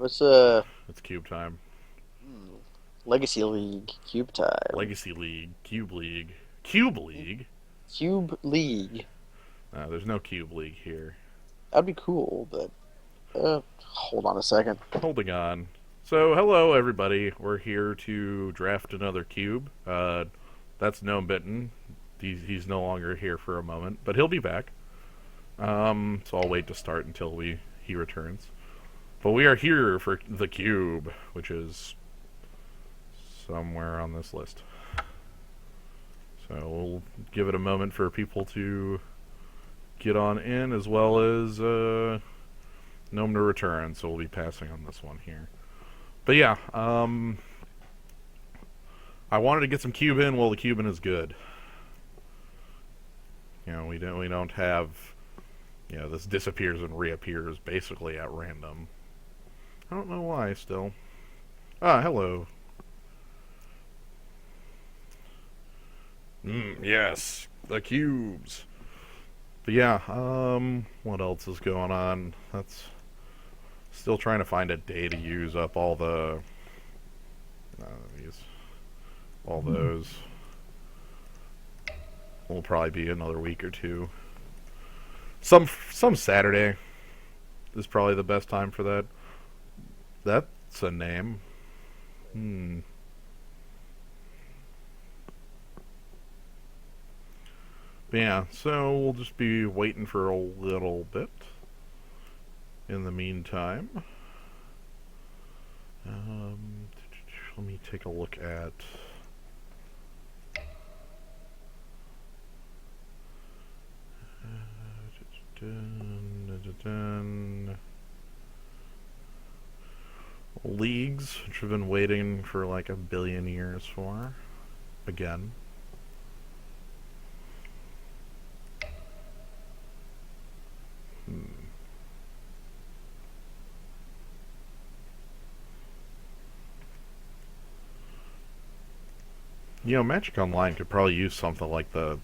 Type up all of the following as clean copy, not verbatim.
What's It's cube time. Legacy League Cube time? Legacy League, Cube League, Cube League. Cube League. There's no Cube League here. That'd be cool, but hold on a second. Holding on. So, hello everybody. We're here to draft another cube. That's Gnomebitten. He's no longer here for a moment, but he'll be back. So I'll wait to start until he returns. But we are here for the cube, which is somewhere on this list. So we'll give it a moment for people to get on in, as well as Gnome to return. So we'll be passing on this one here. But yeah, I wanted to get some Cuban. Well, the Cuban is good. You know, we don't have, you know, this disappears and reappears basically at random. I don't know why still. Ah, hello. Yes, the cubes. But yeah, what else is going on? That's still trying to find a day to use up all the all those. Will probably be another week or two. Some Saturday is probably the best time for that. That's a name. But yeah, so we'll just be waiting for a little bit. In the meantime, let me take a look at leagues, which I've been waiting for like a billion years for. Again. You know, Magic Online could probably use something like the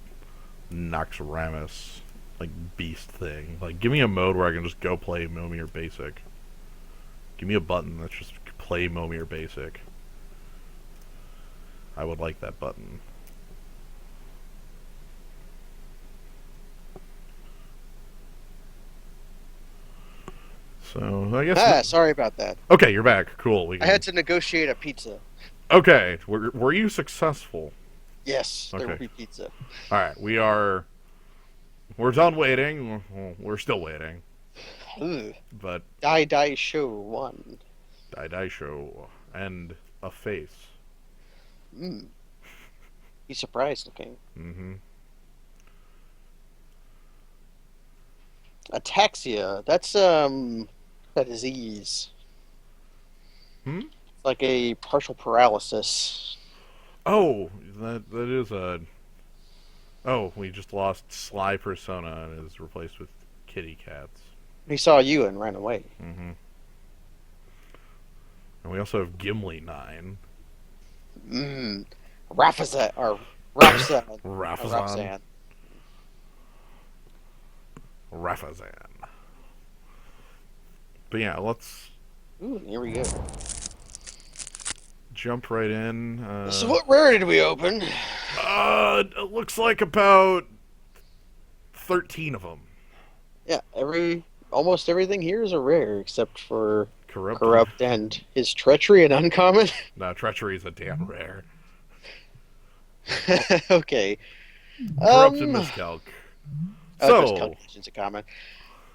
Noxramus, like, beast thing. Like, give me a mode where I can just go play Momir Basic. Give me a button that's just play Momir Basic. I would like that button. So, I guess... Sorry about that. Okay, you're back. Cool. I had to negotiate a pizza. Okay, were you successful? Yes, there will Okay. be pizza. Alright, we're done waiting. We're still waiting. Ugh. But... Die Show 1. Die show. And a face. He's surprised looking. Ataxia. That's a disease. It's like a partial paralysis. Oh, that is a... Oh, we just lost Sly Persona and is replaced with kitty cats. He saw you and ran away. And we also have Gimli 9. Rafazan or Rafzan. Rafazan. Rafazan. But yeah, let's Ooh, here we go. jump right in. So what rare did we open? It looks like about 13 of them. Yeah, almost everything here is a rare except for Corrupt and his treachery and uncommon. No, treachery is a damn rare. Okay. Corrupt and miscalc. Miscalculation's a common.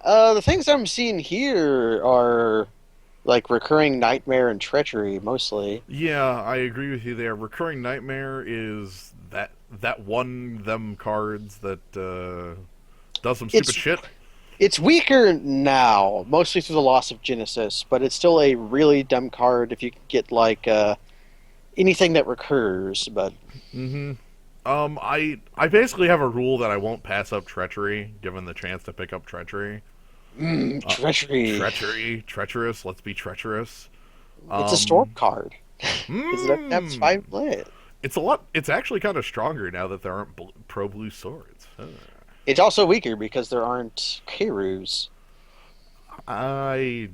The things I'm seeing here are like recurring nightmare and treachery mostly. Yeah, I agree with you there. Recurring Nightmare is that one them cards that does some stupid shit. It's weaker now, mostly through the loss of Genesis, but it's still a really dumb card if you get like anything that recurs. But I basically have a rule that I won't pass up treachery given the chance to pick up treachery. Treachery. Treacherous. Let's be treacherous. It's a storm card. That's 5 land. It's actually kind of stronger now that there aren't pro blue swords. It's also weaker because there aren't Kerus. I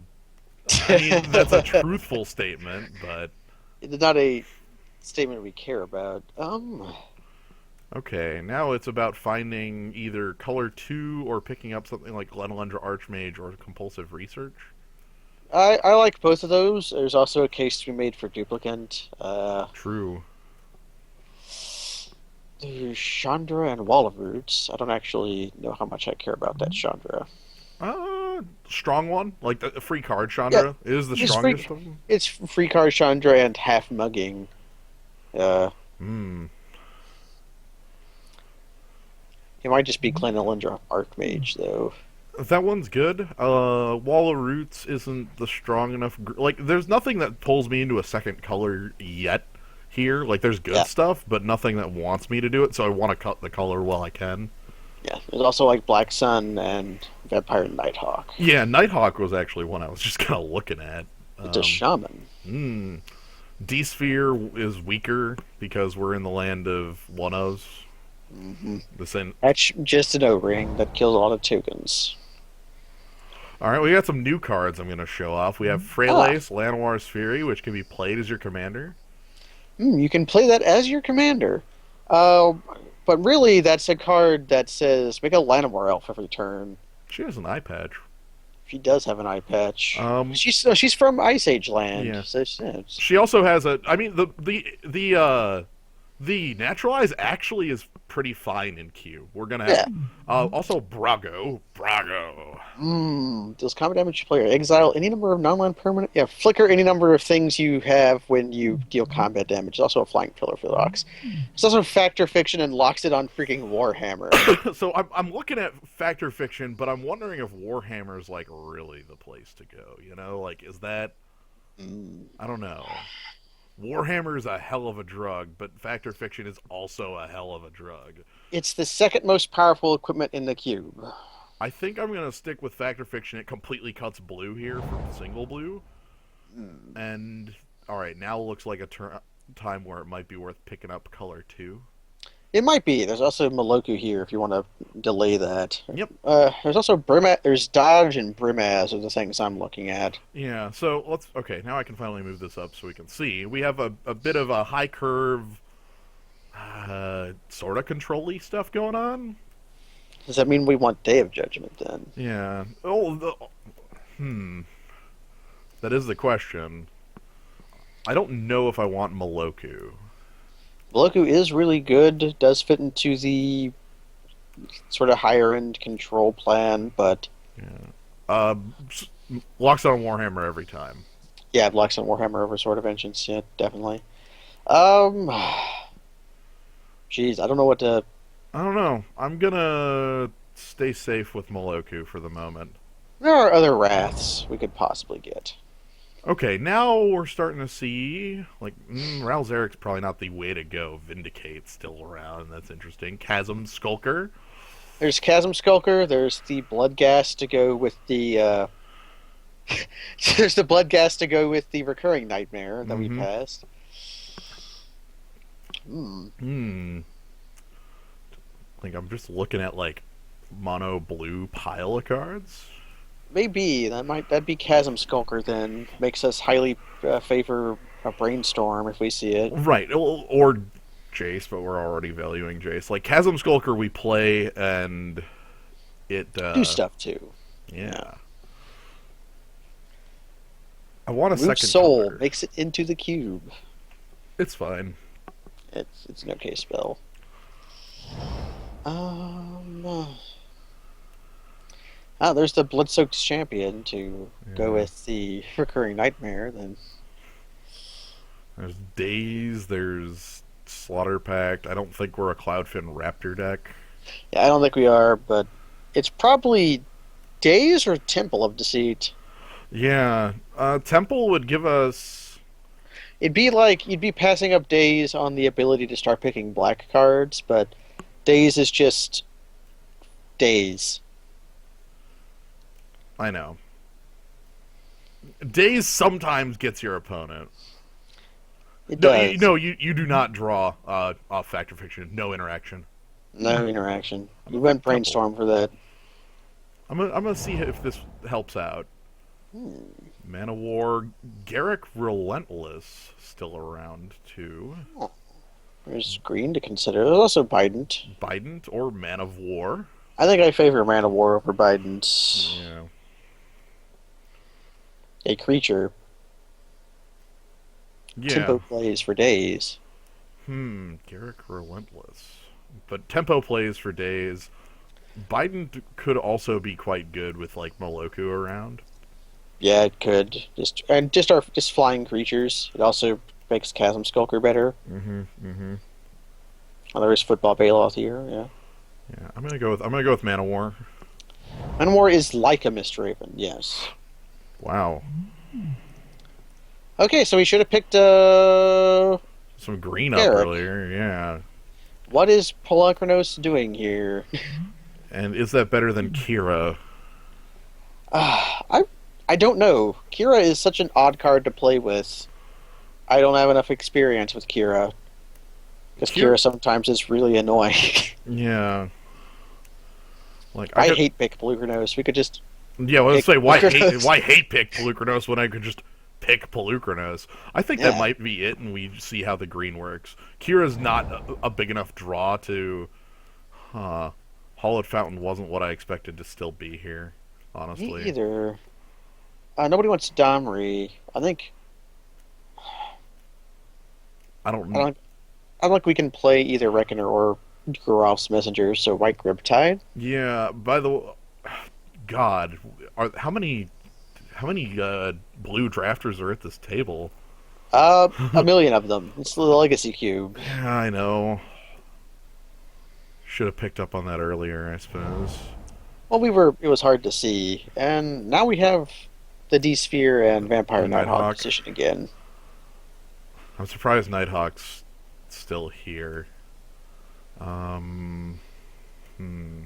I mean, that's a truthful statement, but It's not a statement we care about. okay. Now it's about finding either color 2 or picking up something like Glenelendra Archmage or Compulsive Research. I like both of those. There's also a case to be made for duplicant. True. There's Chandra and Wall of Roots. I don't actually know how much I care about that Chandra. Strong one. Like the free card Yeah, Chandra is the it's strongest free. of them. It's free card Chandra and half mugging. Uh, Hmm. it might just be Glenelendra Archmage though. That one's good. Wall of Roots isn't the strong enough. Like, there's nothing that pulls me into a second color yet here. Like, there's good Yeah, stuff, but nothing that wants me to do it, so I want to cut the color while I can. yeah. There's also like Black Sun and Vampire Nighthawk. Yeah, Nighthawk was actually one I was just kind of looking at. It's a shaman. Hmm. D-Sphere is weaker because we're in the land of one-ofs. Hmm. The same. That's just an O-ring that kills a lot of tokens. All right, we got some new cards I'm going to show off. We have Ah, Freylace, Lanoir's Fury, which can be played as your commander. you can play that as your commander. Uh, but really, that's a card that says make a Llanowar elf every turn. She has an eye patch. She does have an eye patch. Um, She's from Ice Age land, yeah. so She also has a. I mean, the natural eyes actually is pretty fine in Q. We're gonna have yeah. also Brago. Does combat damage to player exile any number of non-land permanent? Yeah, flicker any number of things you have when you deal combat damage. It's also a flying pillar for the rocks. It's also factor fiction and locks it on freaking Warhammer. So I'm looking at Factor Fiction, but I'm wondering if Warhammer is like really the place to go. You know, like is that Mm. I don't know. Warhammer is a hell of a drug, but Factor Fiction is also a hell of a drug. It's the second most powerful equipment in the cube. I think I'm gonna stick with Factor Fiction. It completely cuts blue here from single blue. Mm. And all right, now looks like a time where it might be worth picking up color 2. It might be. There's also Maloku here if you want to delay that. Yep. There's also Brimaz. There's Dodge and Brimaz are the things I'm looking at. Yeah. So let's. Okay, now I can finally move this up so we can see. We have a bit of a high curve, sort of control-y stuff going on. Does that mean we want Day of Judgment then? Yeah. Oh. That is the question. I don't know if I want Maloku. Maloku is really good. Does fit into the sort of higher end control plan, but Yeah. Uh, locks on Warhammer every time. yeah, it locks on Warhammer over Sword of Vengeance. Yeah, definitely. Um, Jeez, I don't know what to. I don't know. I'm gonna stay safe with Maloku for the moment. There are other wraths we could possibly get. Okay, now we're starting to see like Ral Zarek's probably not the way to go. Vindicate still around. That's interesting. Chasm Skulker. There's Chasm Skulker. There's the Blood Gas to go with the. There's the Blood Gas to go with the recurring Nightmare that we Mm-hmm. passed. Hmm. Hmm. Like I'm just looking at like mono blue pile of cards. Maybe that'd be Chasm Skulker then. Makes us highly favor a Brainstorm if we see it. Right, or Jace, but we're already valuing Jace. Like Chasm Skulker, we play and it. Do stuff too. Yeah. Yeah. I want a Root second Soul color. makes it into the cube. It's fine. It's an okay spell. Um. There's the Blood-Soaked Champion to go Yeah. with the recurring Nightmare. Then There's Days. There's Slaughter Pact. I don't think we're a Cloudfin Raptor deck. yeah, I don't think we are, but it's probably Days or Temple of Deceit. Yeah. Temple would give us. It'd be like you'd be passing up Days on the ability to start picking black cards, but Days is just Days. I know. Days sometimes gets your opponent. It No, does. you do not draw off Factor Fiction. No interaction. No interaction. I'm You a went big Temple. Brainstorm for that. I'm gonna see if this helps out. Hmm. Man of War, Garrick Relentless still around too. Oh, there's green to consider. There's also Bident. Bident or Man of War. I think I favor Man of War over Bident. Yeah. A creature. Yeah. Tempo plays for days. Garrick Relentless. But tempo plays for days. Bident could also be quite good with like Moloku around. Yeah, it could. Just flying creatures. It also makes Chasm Skulker better. Mm-hmm. Oh, there is Football Bailout here, yeah. Yeah. I'm gonna go with Man of War. Man of War is like a Mistраven, yes. Wow. Okay, so we should have picked Some green up Garrick. earlier, yeah. What is Polakranos doing here? And is that better than Kira? I I don't know. Kira is such an odd card to play with. I don't have enough experience with Kira because Kira, Kira sometimes is really annoying. yeah. Like I I could, hate pick Polukranos. We could just yeah. Well, let's pick say Polukranos. why hate pick Pelucranos when I could just pick Pelucranos? I think that Yeah, might be it, and we see how the green works. Kira's not a big enough draw to. Hollowed Fountain wasn't what I expected to still be here, me honestly. either. Nobody wants Domri. I I don't. don't. I don't think we can play either Reckoner or Guralf's Messenger. So White Griptide. Yeah. By the way, God, how many blue drafters are at this table? A million of them. It's the Legacy Cube. Yeah, I know. Should have picked up on that earlier, I suppose. Well, we were. It was hard to see, and now we have the D Sphere and Vampire The Nighthawk Nighthawk. position again. I'm surprised Nighthawk's still here. Um, hmm.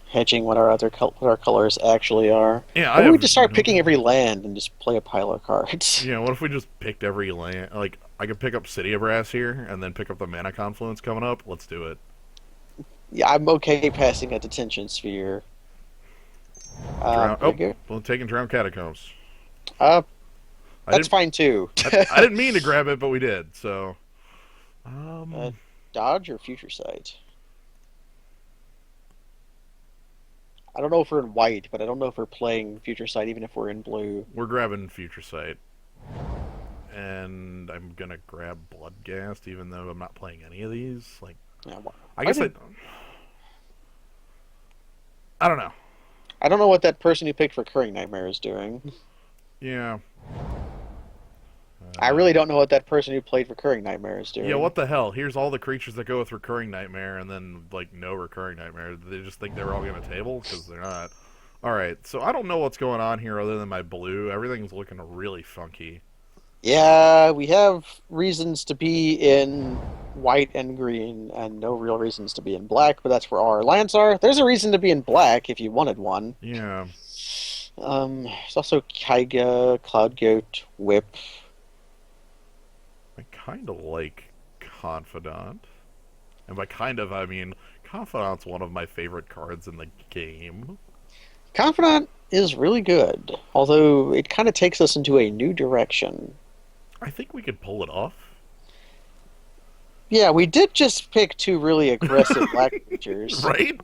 Hedging what our colors actually are. Yeah, I Maybe we have just start no. picking every land and just play a pile of cards. Yeah, what if we just picked every land? Like, I could pick up City of Brass here, and then pick up the Mana Confluence coming up. Let's do it. Yeah, I'm okay passing a detention sphere. Drown. There Oh, you go. well, taking Drown Catacombs. Uh, I that's didn't. fine too. I didn't mean to grab it, but we did. So, uh, um, Dodge or Future Sight? I don't know if we're in white, but I don't know if we're playing Future Sight even if we're in blue. we're grabbing Future Sight, and I'm gonna grab Bloodghast, even though I'm not playing any of these. Like, Yeah, I why guess did I don't know. I don't know what that person who picked Recurring Nightmare is doing. Yeah. I really don't know what that person who played Recurring Nightmare is Yeah, doing. what the hell? Here's all the creatures that go with Recurring Nightmare, and then, like, no Recurring Nightmare. They just think they're all going to table? Because they're not. Alright, so I don't know what's going on here other than my blue. Everything's looking really funky. Yeah, we have reasons to be in white and green, and no real reasons to be in black, but that's where all our lands are. There's a reason to be in black if you wanted one. Yeah. There's also Kaiga, Cloud Goat, Whip. I kind of like Confidant. And by kind of, I mean, Confidant's one of my favorite cards in the game. Confidant is really good, although it kind of takes us into a new direction. I think we could pull it off. Yeah, we did just pick two really aggressive black creatures. Right?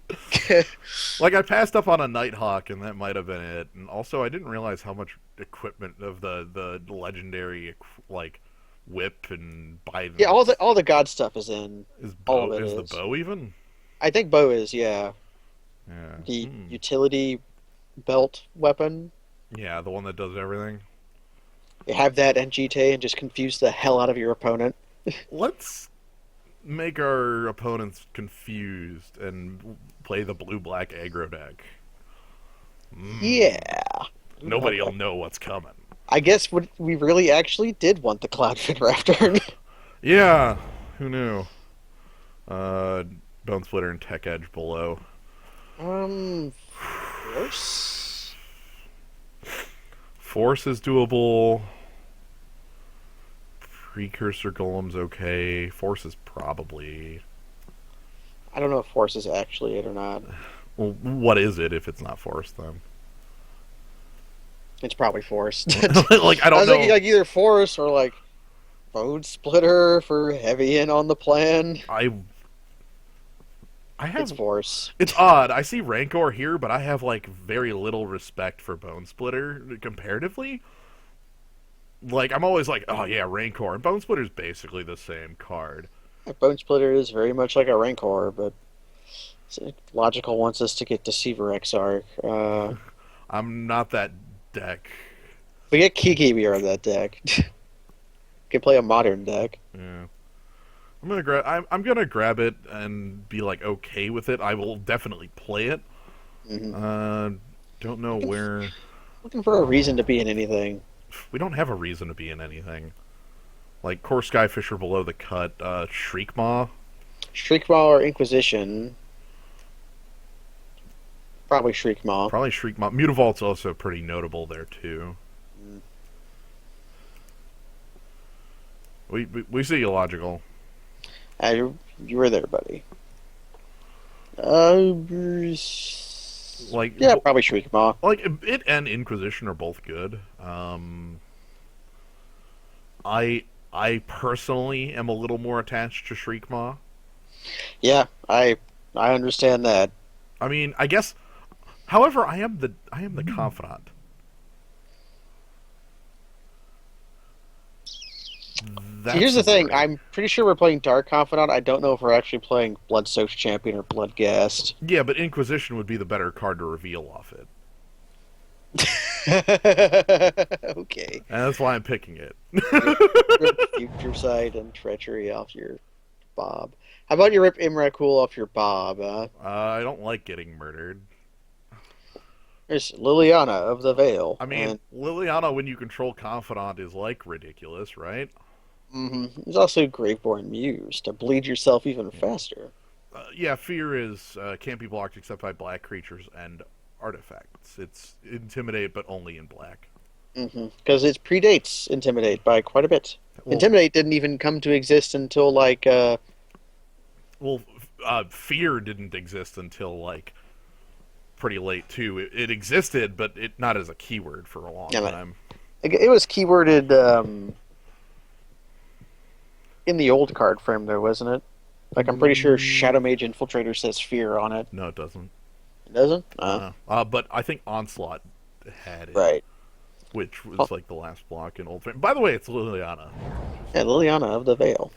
Like, I passed up on a Nighthawk, and that might have been it. And also, I didn't realize how much equipment of the legendary, like, whip and Biden Yeah, all the god stuff is in. All of it is the is. bow even? I think bow is, yeah. Yeah. The utility belt weapon. Yeah, the one that does everything. You have that and GT and just confuse the hell out of your opponent. Let's make our opponents confused and play the blue black aggro deck. Yeah. Nobody will know what's coming. I guess we really actually did want the Cloudfin Raptor. Yeah, who knew? Uh, Bone Splitter and Tech Edge below. um, Force? Force is doable. Precursor Golem's okay. Force is probably. I don't know if Force is actually it or not. Well, what is it if it's not Force then? It's probably Force. Like I I don't was thinking know. like either Force or like Bone Splitter for heavy in on the plan. I I It's have Force. it's odd. I see Rancor here, but I have like very little respect for Bone Splitter comparatively. Like I'm always like, oh yeah, Rancor. And Bone Splitter's basically the same card. Bone Splitter is very much like a Rancor, but logical wants us to get Deceiver Exarch. I'm not that deck. We get Kiki on that deck. Can play a modern deck. Yeah. I'm gonna grab it and be like okay with it. I will definitely play it. Hmm. Uh, don't know Looking, where. looking for a reason to be in anything. We don't have a reason to be in anything. Like Core Skyfisher below the cut, Shriekmaw. Shriekmaw or Inquisition. Probably Shriekmaw. Probably Shriekmaw. Mutavault's also pretty notable there too. Mm. We see you logical. You were there, buddy. Uh, Like yeah, probably Shriekmaw. like it and Inquisition are both good. I I personally am a little more attached to Shriekmaw. Yeah, I understand that. I mean, I guess. However, I am the confidant. See, That's here's the the thing. worry. I'm pretty sure we're playing Dark Confidant. I don't know if we're actually playing Blood-Soaked Champion or Bloodghast. Yeah, but Inquisition would be the better card to reveal off it, Okay. and that's why I'm picking it. Rip, rip Future Sight and Treachery off your Bob. How about you rip Imrakul off your Bob? I don't like getting murdered. There's Liliana of the Veil. I mean, And Liliana, when you control Confidant, is like ridiculous, right? there's also Graveborn Muse to bleed yourself even Yeah. faster. Yeah, fear is can't be blocked except by black creatures and artifacts. It's intimidate, but only in black. Because it predates Intimidate by quite a bit. Well, Intimidate didn't even come to exist until like well, fear didn't exist until like pretty late too. It existed, but it not as a keyword for a long yeah, time. it was keyworded in the old card frame though, wasn't it? Like I'm pretty sure Shadow Mage Infiltrator says fear on it. No, it doesn't. It doesn't? But I think Onslaught had it, Right. which was Oh, like the last block in Old Frame. By the way, it's Liliana. yeah, Liliana of the Veil.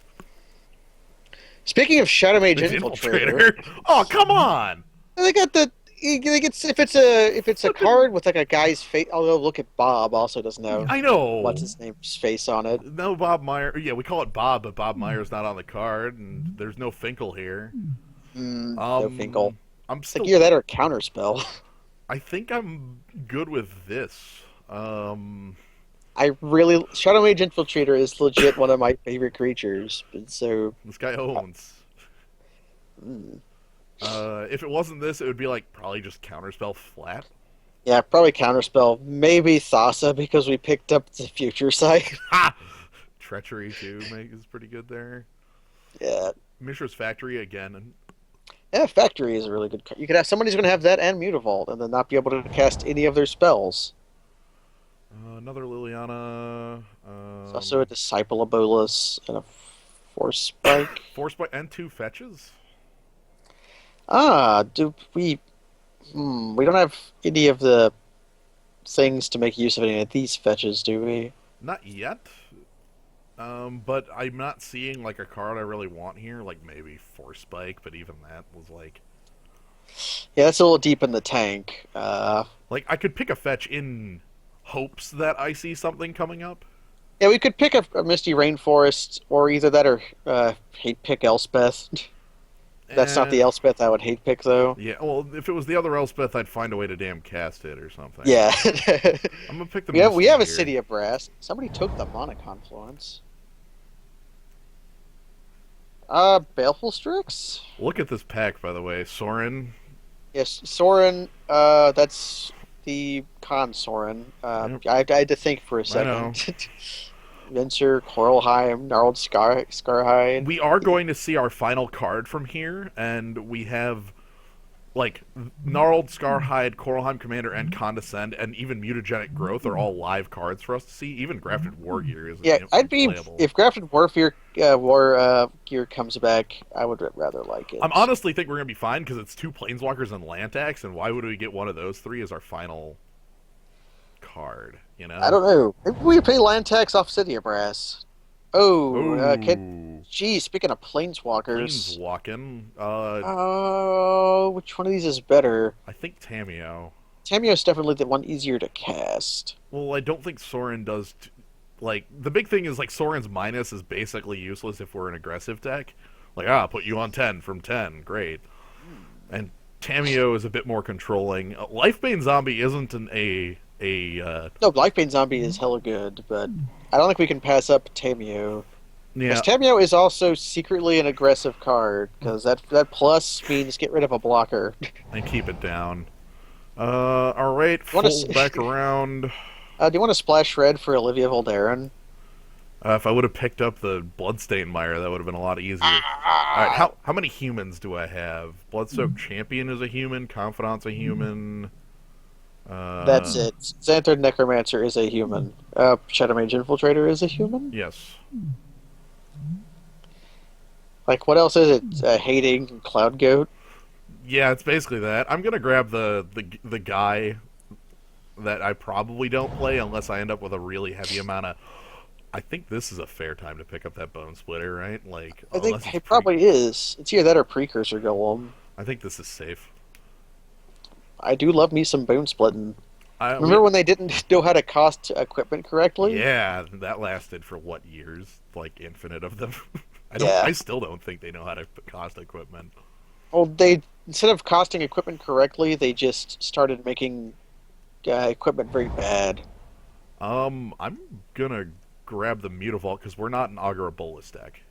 Speaking of Shadow Mage It's Infiltrator, Infiltrator. Oh, come on! they got the like if it's a card with like a guy's face. Although look at Bob also doesn't have I what's know. his name's face on it. No Bob Meyer. Yeah, we call it Bob, but Bob Meyer's not on the card, and there's no Finkel here. No Finkel. I'm It's like still. either that or Counterspell. I think I'm good with this. I really Shadow Mage Infiltrator is legit one of my favorite creatures. But so This guy owns. mm, If it wasn't this, it would be like probably just counterspell flat. yeah, probably Counterspell. Maybe Thassa because we picked up the Future Sight. Ha! Treachery too is pretty good there. Yeah. Mishra's Factory again. Yeah, Factory is a really good card. You could have somebody's going to have that and Mutavault, and then not be able to cast any of their spells. Another Liliana. It's also a Disciple of Bolas and a Force Spike. Force Bite and two fetches. Do we? We don't have any of the things to make use of any of these fetches, do we? Not yet. But I'm not seeing like a card I really want here. Like maybe Force Spike, but even that was Yeah, that's a little deep in the tank. like I could pick a fetch in hopes that I see something coming up. Yeah, we could pick a Misty Rainforest, or either that or hate pick Elspeth. That's not the Eh, Elspeth I would hate pick, though. yeah, well, if it was the other Elspeth, I'd find a way to damn cast it or something. Yeah. I'm gonna pick the we Misty have a here. City of Brass. Somebody took the Mana Confluence. Baleful Strix? Look at this pack, by the way. Soren. Yes, Soren. That's the Con Soren. Yep, I had to think for a I know. second. Venser, Coralheim, Gnarled Scarhide. We are going to see our final card from here, and we have like Gnarled, Scarhide, Coralheim Commander, and Condescend, and even Mutagenic Growth are all live cards for us to see. Even Grafted Wargear is Yeah, I'd be playable. if Grafted Warfare War Gear comes back, I would rather like I'm it. honestly think we're gonna be fine because it's two Planeswalkers and Lantax, and why would we get one of those three as our final card? You I know? don't know. Maybe we pay land tax off Cydia Brass. Oh, Oh, gee, speaking of planeswalkers, Planeswalking. oh, which one of these is better? I think Tameo. Tamio's definitely the one easier to cast. Well, I don't think Sorin does. Like the big thing is like Sorin's minus is basically useless if we're an aggressive deck. Like put you on 10 from 10, great. And Tameo is a bit more controlling. Lifebane Zombie isn't a No, Blackbane Zombie is hella good, but I don't think we can pass up Tamio. Because yeah, Tamio is also secretly an aggressive card, because that plus means get rid of a blocker. and keep it down. All right, You want full back to? around. Do you want to splash red for Olivia Voldaren? If I would have picked up the Bloodstain Mire, that would have been a lot easier. All right, Ah, how many humans do I have? Bloodsoaked Champion is a human. Confidant's a human. that's Uh, it. Xanthar Necromancer is a human. Shadow Mage Infiltrator is a human. yes. Like, what else is it? Hating Cloud Goat. Yeah, it's basically that. I'm gonna grab the guy that I probably don't play unless I end up with a really heavy amount of. I think this is a fair time to pick up that Bone Splitter, right? Like, I think unless it's it probably is. It's either that or Precursor Golem. I think this is safe. I do love me some bone splitting. I we Remember when they didn't know how to cost equipment correctly? Yeah, that lasted for what years? Like infinite of them. Yeah. I still don't think they know how to cost equipment. Well, they instead of costing equipment correctly, they just started making equipment very bad. I'm gonna grab the Mutavault because we're not an Augur Bolus deck.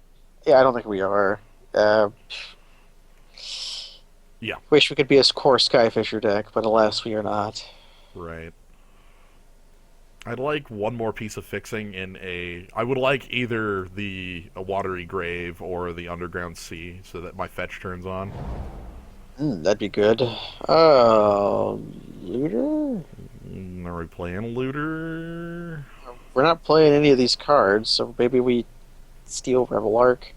Yeah, I don't think we are. Uh, Yeah, Wish we could be a core Skyfisher deck, but alas, we are not. right. I'd like one more piece of fixing in a. I would like either the a watery grave or the underground sea, so that my fetch turns on. That'd be good. Looter? Are we playing looter? We're not playing any of these cards, so maybe we steal Revel Arc.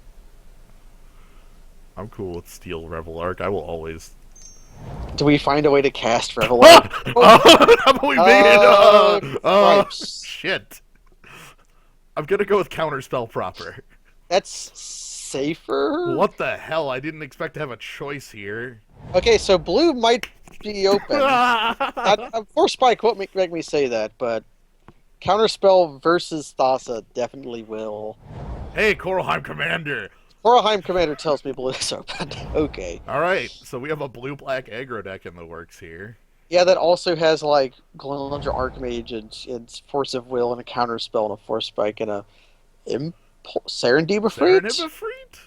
I'm cool with Steel Revel Arc. I will always. Do we find a way to cast Revel Arc? Oh, How about we make it? cripes. Shit. I'm gonna go with Counterspell proper. That's safer? What the hell? I didn't expect to have a choice here. Okay, so blue might be open. Hey, Force Spike won't make me say that, but Counterspell versus Thassa definitely will. Koralheim Commander. Horalheim Commander tells me blue is open. Okay. Alright, so we have a blue-black aggro deck in the works here. Yeah, that also has like Glenlunder Archmage and Force of Will and a Counterspell and a Force Spike and a Serendibifreet? Serenibifreet?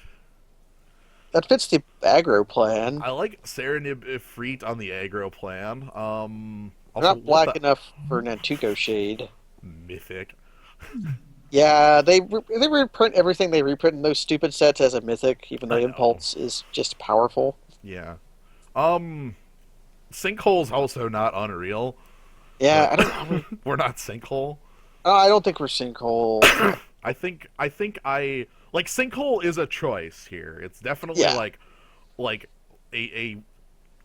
That fits the aggro plan. I like Serenibifreet on the aggro plan. They're Also, not what black the... enough for Nantuko Shade. Mythic. Yeah, they reprint everything they reprint in those stupid sets as a mythic, even though I know. Impulse is just powerful. Yeah. Um, Sinkhole's also not unreal, Yeah, but we're not Sinkhole. I don't think we're Sinkhole. I think like Sinkhole is a choice here. It's definitely Yeah, like a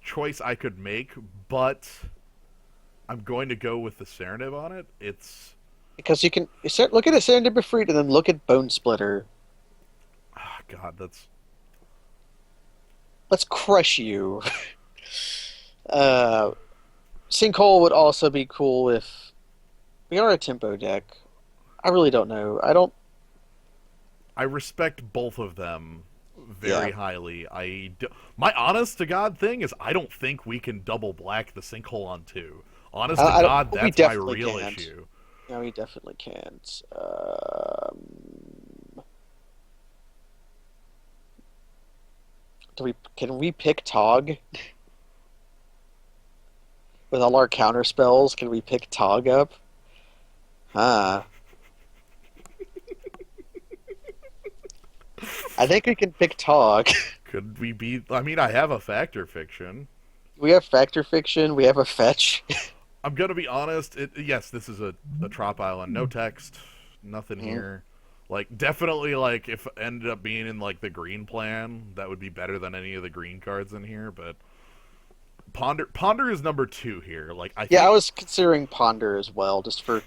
choice I could make, but I'm going to go with the Serenib on it. It's because you can look at a Serendibifreet and then look at Bone Splitter. God, that's Let's crush you. Uh, Sinkhole would also be cool if we are a tempo deck. I really don't know. I don't. I respect both of them Yeah, very highly. My honest to God thing is I don't think we can double black the Sinkhole on two. Honest to I don't. God, We that's my definitely real can't. issue. No, we definitely can't. Do we? Can we pick Tog with all our counter spells? Can we pick Tog up? Huh. I think we can pick Tog. Could we be? I mean, I have a factor fiction. We have Factor Fiction. We have a fetch. I'm gonna be honest. Yes, this is a Trop Island, no text, nothing Mhm. here. Like definitely, like if it ended up being in like the green plan, that would be better than any of the green cards in here. But Ponder is number two here. Like I Yeah, I think, was considering Ponder as well, just for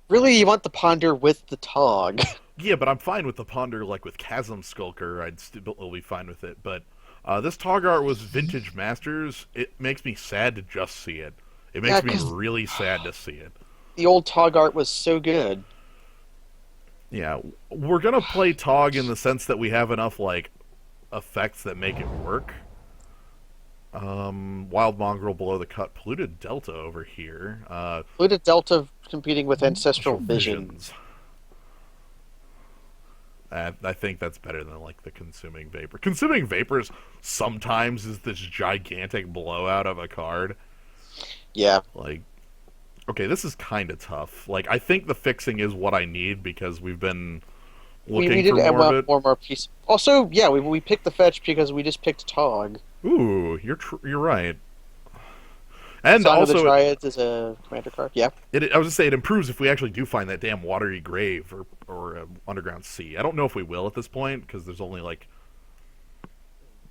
really you want the Ponder with the Tog. yeah, but I'm fine with the Ponder. Like with Chasm Skulker, I'd still be fine with it. But this Tog art was Vintage Masters. It makes me sad to just see it. It Yeah, makes me because really sad to see it. the old Tog art was so good. Yeah, we're gonna play Tog in the sense that we have enough like effects that make it work. Wild Mongrel below the cut, Polluted Delta over here. Fluted Delta competing with Ancestral Astral Vision. Visions. I think that's better than like the Consuming Vapor. Consuming Vapors sometimes is this gigantic blowout of a card. Yeah, Like, okay, this is kind of tough. Like, I think the fixing is what I need because we've been we looking did for add more of one it. more piece. Also, yeah, we picked the fetch because we just picked Tog. Ooh, you're right. And Song of the also, Dryads is a commander card. Yeah. I was gonna say it improves if we actually do find that damn watery grave or underground sea. I don't know if we will at this point because there's only like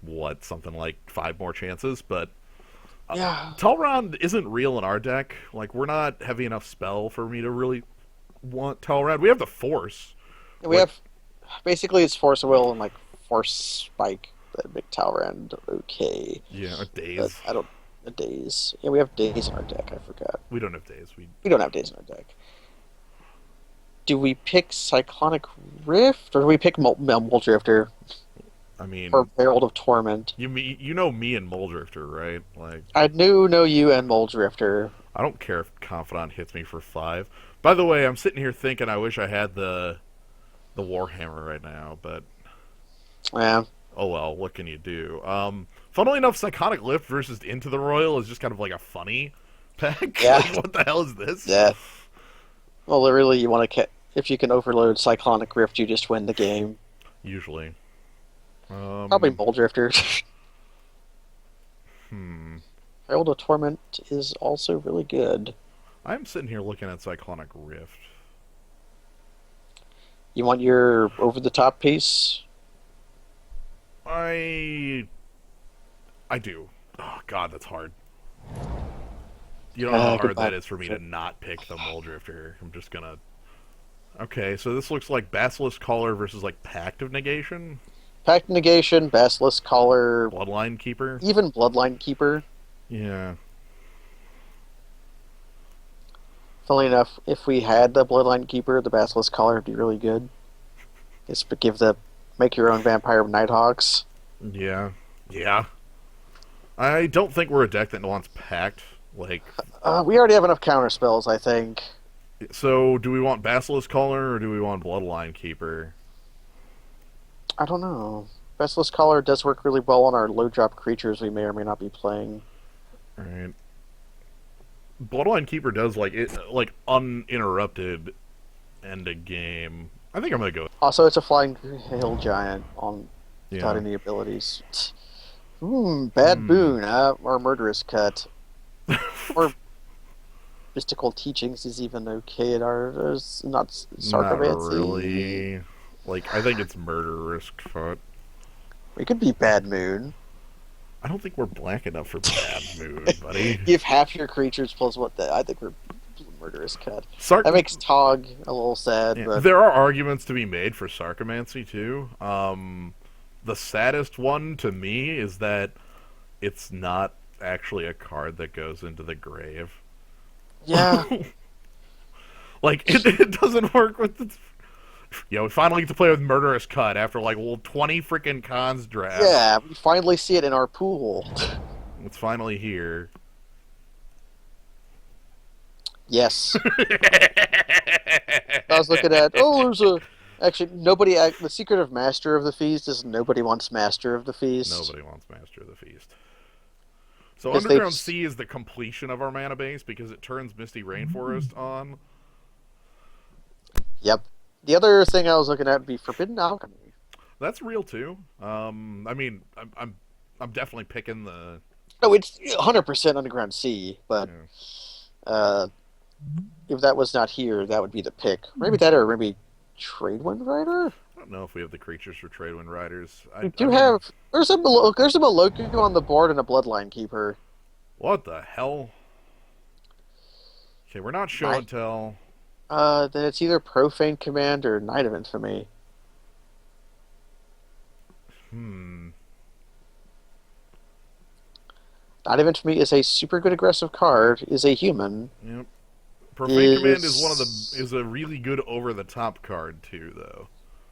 what something like five more chances. But Yeah. Telrond isn't real in our deck. Like we're not heavy enough spell for me to really want Telrond. We have the Force. We Like have basically it's Force of Will and like Force Spike that make Talrand okay. yeah, But days. I don't the days. Yeah, we have days in our deck, I forgot. We don't have days. We We don't have days in our deck. Do we pick Cyclonic Rift or do we pick Muldrifter I or mean Herald of Torment? you know me and Moldrifter, right? Like I do know you and Muldrifter. I don't care if Confidant hits me for five. By the way, I'm sitting here thinking I wish I had the Warhammer right now, but Yeah. oh well, what can you do? Funnily enough, Psychotic Lift versus Into the Royal is just kind of like a funny pack. Yeah. Like, what the hell is this? Yeah. Well, really, you want to if you can overload Cyclonic Rift, you just win the game. Usually. Probably Um, Muldrifter. hmm. Herald of Torment is also really good. I'm sitting here looking at Cyclonic Rift. You want your over the top piece? I do. Oh God, that's hard. You don't know how hard Goodbye. that is for me to not pick the Muldrifter. I'm just gonna. Okay, so this looks like Basilisk Caller versus like Pact of Negation, Pact Negation, Basilisk Collar, Bloodline Keeper. even Bloodline Keeper. Yeah, Funnily enough, if we had the Bloodline Keeper, the Basilisk Collar would be really good. Just give the make your own Vampire Nighthawks. yeah, yeah. I don't think we're a deck that wants Pact. Like, We already have enough counter spells, I think. so do we want Basilisk Caller or do we want Bloodline Keeper? I don't know. Basilisk Collar does work really well on our low drop creatures we may or may not be playing. Right. Bloodline Keeper does like it, like uninterrupted end a game. I think I'm gonna go. Also, it's a Flying Hill Giant on without Yeah. any abilities. Bad boon, or Murderous Cut. Or Mystical Teachings is even okay at our not Not Sarcomancy. really. Like I think it's Murderous Cut. We could be Bad Moon. I don't think we're black enough for Bad Moon, buddy. Give half your creatures plus what the I think we're Murderous Cut. Sark. That makes Tog a little sad, Yeah, but there are arguments to be made for Sarcomancy too. The saddest one to me is that it's not actually a card that goes into the grave. yeah. Like it doesn't work with the. Yeah, we finally get to play with Murderous Cut after like 20 freaking cons draft. Yeah, we finally see it in our pool. It's finally here. Yes. I was looking at, there's a. Actually, nobody. The secret of Master of the Feast is nobody wants Master of the Feast. Nobody wants Master of the Feast. So Because Underground Sea is the completion of our mana base because it turns Misty Rainforest on. Yep. The other thing I was looking at would be Forbidden Alchemy. That's real too. I mean, I'm definitely picking the. No, it's 100% underground sea, but Yeah. uh, if that was not here, that would be the pick. Maybe that, or maybe Tradewind Rider. I don't know if we have the creatures for Tradewind Riders. We I do mean, have. There's a Maloku on the board and a Bloodline Keeper. what the hell? Okay, we're not show My, and tell. then it's either Profane Command or Knight of Infamy. Hmm. Knight of Infamy is a super good aggressive card. Is a human. Yep. Profane Command is one of the Is is a really good over the top card too, though.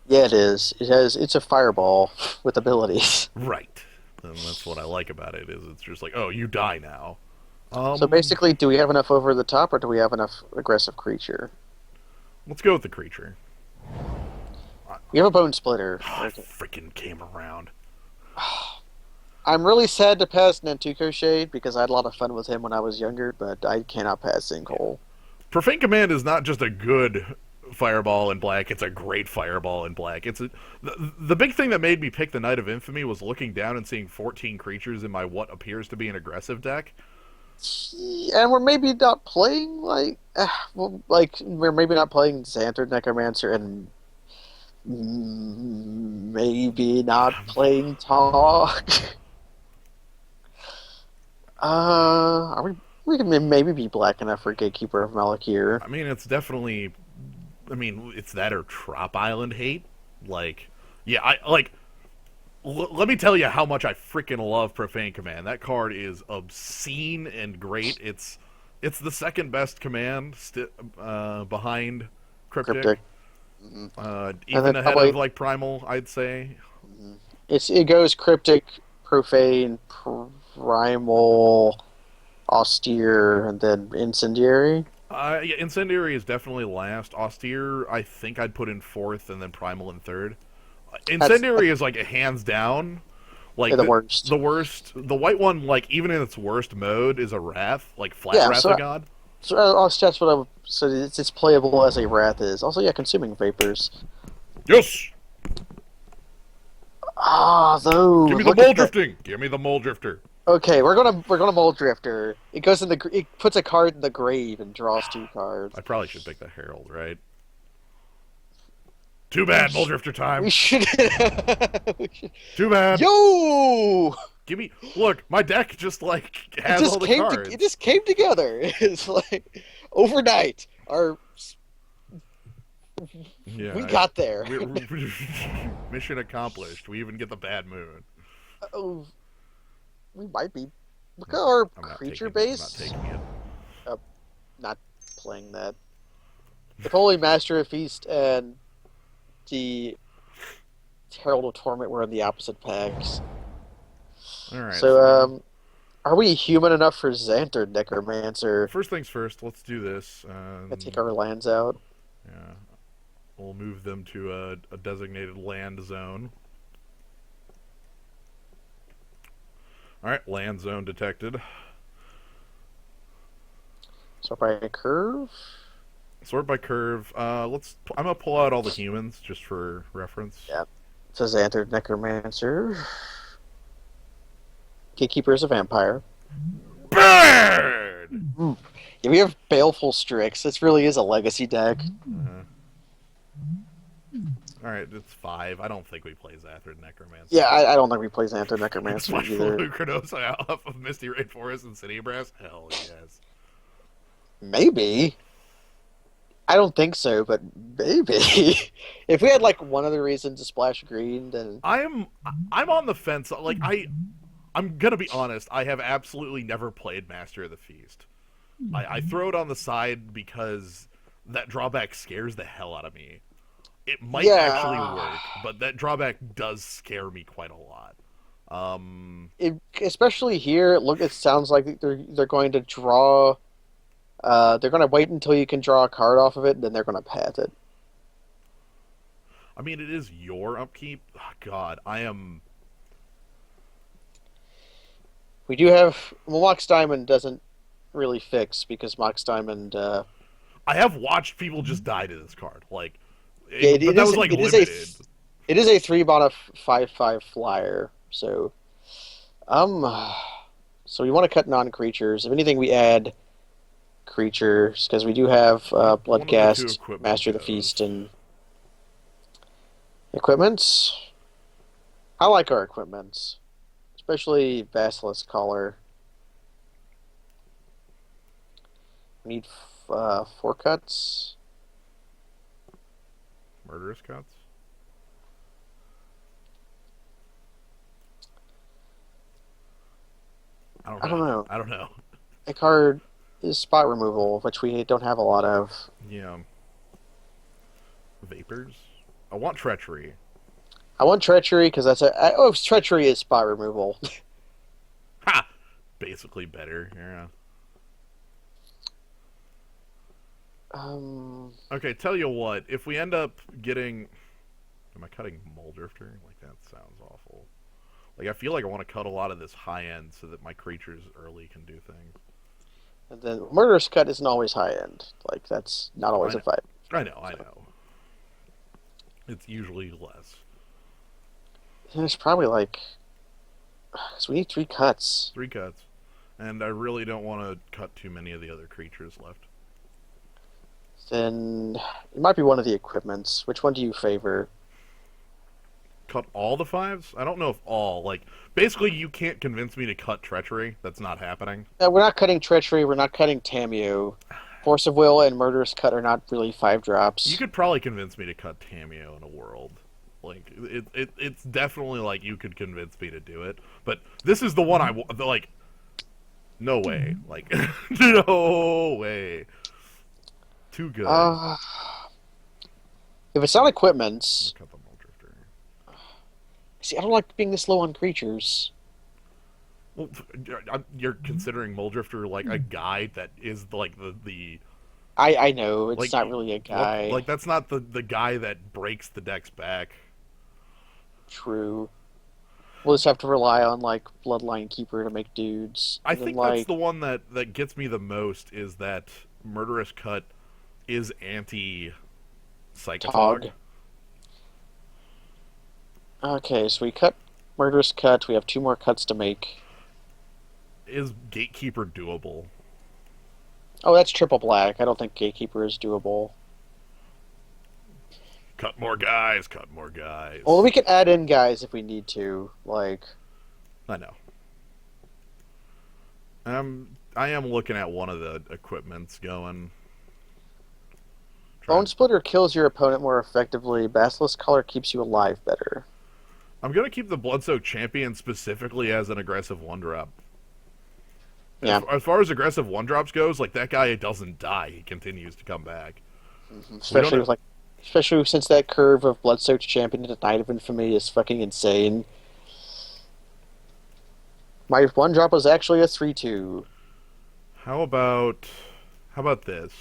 Yeah, it is. It's a fireball with abilities. Right. And that's what I like about it is it's just like, oh, you die now. So Um, basically, do we have enough over the top, or do we have enough aggressive creature? let's go with the creature. I, We have a Bone Splitter. I Okay. freaking came around. I'm really sad to pass Nantuko Shade because I had a lot of fun with him when I was younger, but I cannot pass Sinkhole. Profane Command is not just a good fireball in black; it's a great fireball in black. The big thing that made me pick the Knight of Infamy was looking down and seeing 14 creatures in my what appears to be an aggressive deck. And we're maybe not playing we're maybe not playing Xanthid Necromancer and maybe not playing Talk. Are we? We can maybe be black enough for Gatekeeper of Malakir. I mean, it's definitely. I mean, it's that or Trop Island hate. Like, yeah, I like. Let me tell you how much I freaking love Profane Command. That card is obscene and great. It's the second best command behind Cryptic. Cryptic. Mhm. And Even then ahead of probably like Primal, I'd say. it goes Cryptic, Profane, Primal, Austere, and then Incendiary. Yeah, Incendiary is definitely last. Austere, I think I'd put in fourth, and then Primal in third. That's Incendiary is like a hands down. Like the worst. the worst, the white one, like even in its worst mode, is a wrath, like flat Yeah, wrath of god. that's what I would. So it's playable as a Wrath is. Also, yeah, Consuming Vapors. Yes, Ah, give me those. the Look mole at that. drifting. Give me the mole drifter. Okay, we're gonna Mold Drifter. It goes in the. It puts a card in the grave and draws two cards. I probably should pick the Herald, right? Too bad, mole drifter We time. should. we should. Too bad. Yo! Give me. Look, my deck just like It has all just the came to. It cards. just came together. It's like overnight. Our Yeah, we got there. mission accomplished. We even get the bad moon. Oh, we might be. Look at our I'm not creature taking. I'm not base. taking it. Not playing that. If only Master of Feast and the Herald of Torment were in the opposite packs. All right. So, So are we human enough for Xanthid Necromancer? first things first. Let's do this. Let's take our lands out. Yeah, we'll move them to a designated land zone. All right, land zone detected. So by a curve. Sort by curve. Let's. I'm gonna pull out all the humans just for reference. Yeah. It's a Xanthid Necromancer. Gatekeeper is a vampire. Burn. Yeah, we have Baleful Strix. This really is a legacy deck. Uh, all right, it's 5. I don't think we play Zathrid Necromancer. Yeah, I don't think we play Xanthid It's Necromancer much either. Lucranos off of Misty Rainforest and City Brass. Hell yes. Maybe. I don't think so, but maybe. If we had like one other reason to splash green, then I'm on the fence. Like I'm gonna be honest. I have absolutely never played Master of the Feast. I throw it on the side because that drawback scares the hell out of me. It might actually yeah, work, but that drawback does scare me quite a lot. especially here. It sounds like they're going to draw. They're going to wait until you can draw a card off of it, and then they're going to path it. I mean, it is your upkeep. Oh, God, I am. We do have Mox Diamond doesn't really fix because Mox Diamond. I have watched people just die to this card, like, Yeah, but that was like limited. it is a 3 mana 5/5 flyer. So, um, So we want to cut non-creatures. If anything, we add creatures because we do have One of the two Bloodghast, equipment Master of the Feast, goes. and equipments. I like our equipments, especially Basilisk Collar. We need 4 cuts. Murderous cuts. I don't I don't know. know. I don't know. A card is spot removal, which we don't have a lot of. Yeah. Vapors. I want treachery. I want Treachery because Treachery is spot removal. Ha! Basically better. Yeah. um, Okay, tell you what. If we end up getting, am I cutting Moldrifter? Like that sounds awful. Like I feel like I want to cut a lot of this high end so that my creatures early can do things. and then Murderous Cut isn't always high end. Like that's not I always know. a fight. I know. I So know. It's usually less. and it's probably like because we need 3 cuts. 3 cuts, and I really don't want to cut too many of the other creatures left. Then it might be one of the equipments. Which one do you favor? Cut all the fives? I don't know if all. Like, basically, you can't convince me to cut treachery. That's not happening. We're not cutting Treachery. We're not cutting Tameo. Force of Will and Murderous Cut are not really 5 drops. You could probably convince me to cut Tameo in a world. Like, it's definitely like you could convince me to do it. But this is the one like. No way. Like, no way. Too good. If it's not equipments, Cut the Moldrifter. see, I don't like being this low on creatures. Well, you're considering Moldrifter like a guy that is like the I know it's like not really a guy. like that's not the guy that breaks the deck's back. True. We'll just have to rely on like Bloodline Keeper to make dudes. I And then think that's like the one that gets me the most is that Murderous Cut is anti Tog. Psychotog. Okay, so we cut Murderous Cut. We have 2 more cuts to make. Is Gatekeeper doable? Oh, that's triple black. I don't think Gatekeeper is doable. Cut more guys, cut more guys. Well, we can add in guys if we need to. Like, I know. I am looking at one of the equipments going. Bone Splitter kills your opponent more effectively. Basilisk Collar keeps you alive better. I'm gonna keep the Bloodsoaked Champion specifically as an aggressive 1-drop. Yeah. As far as aggressive 1-drops goes, like that guy doesn't die; he continues to come back. Especially with like, especially since that curve of Blood-Soaked Champion to Knight of Infamy is fucking insane. My 1-drop was actually a 3/2. How about this?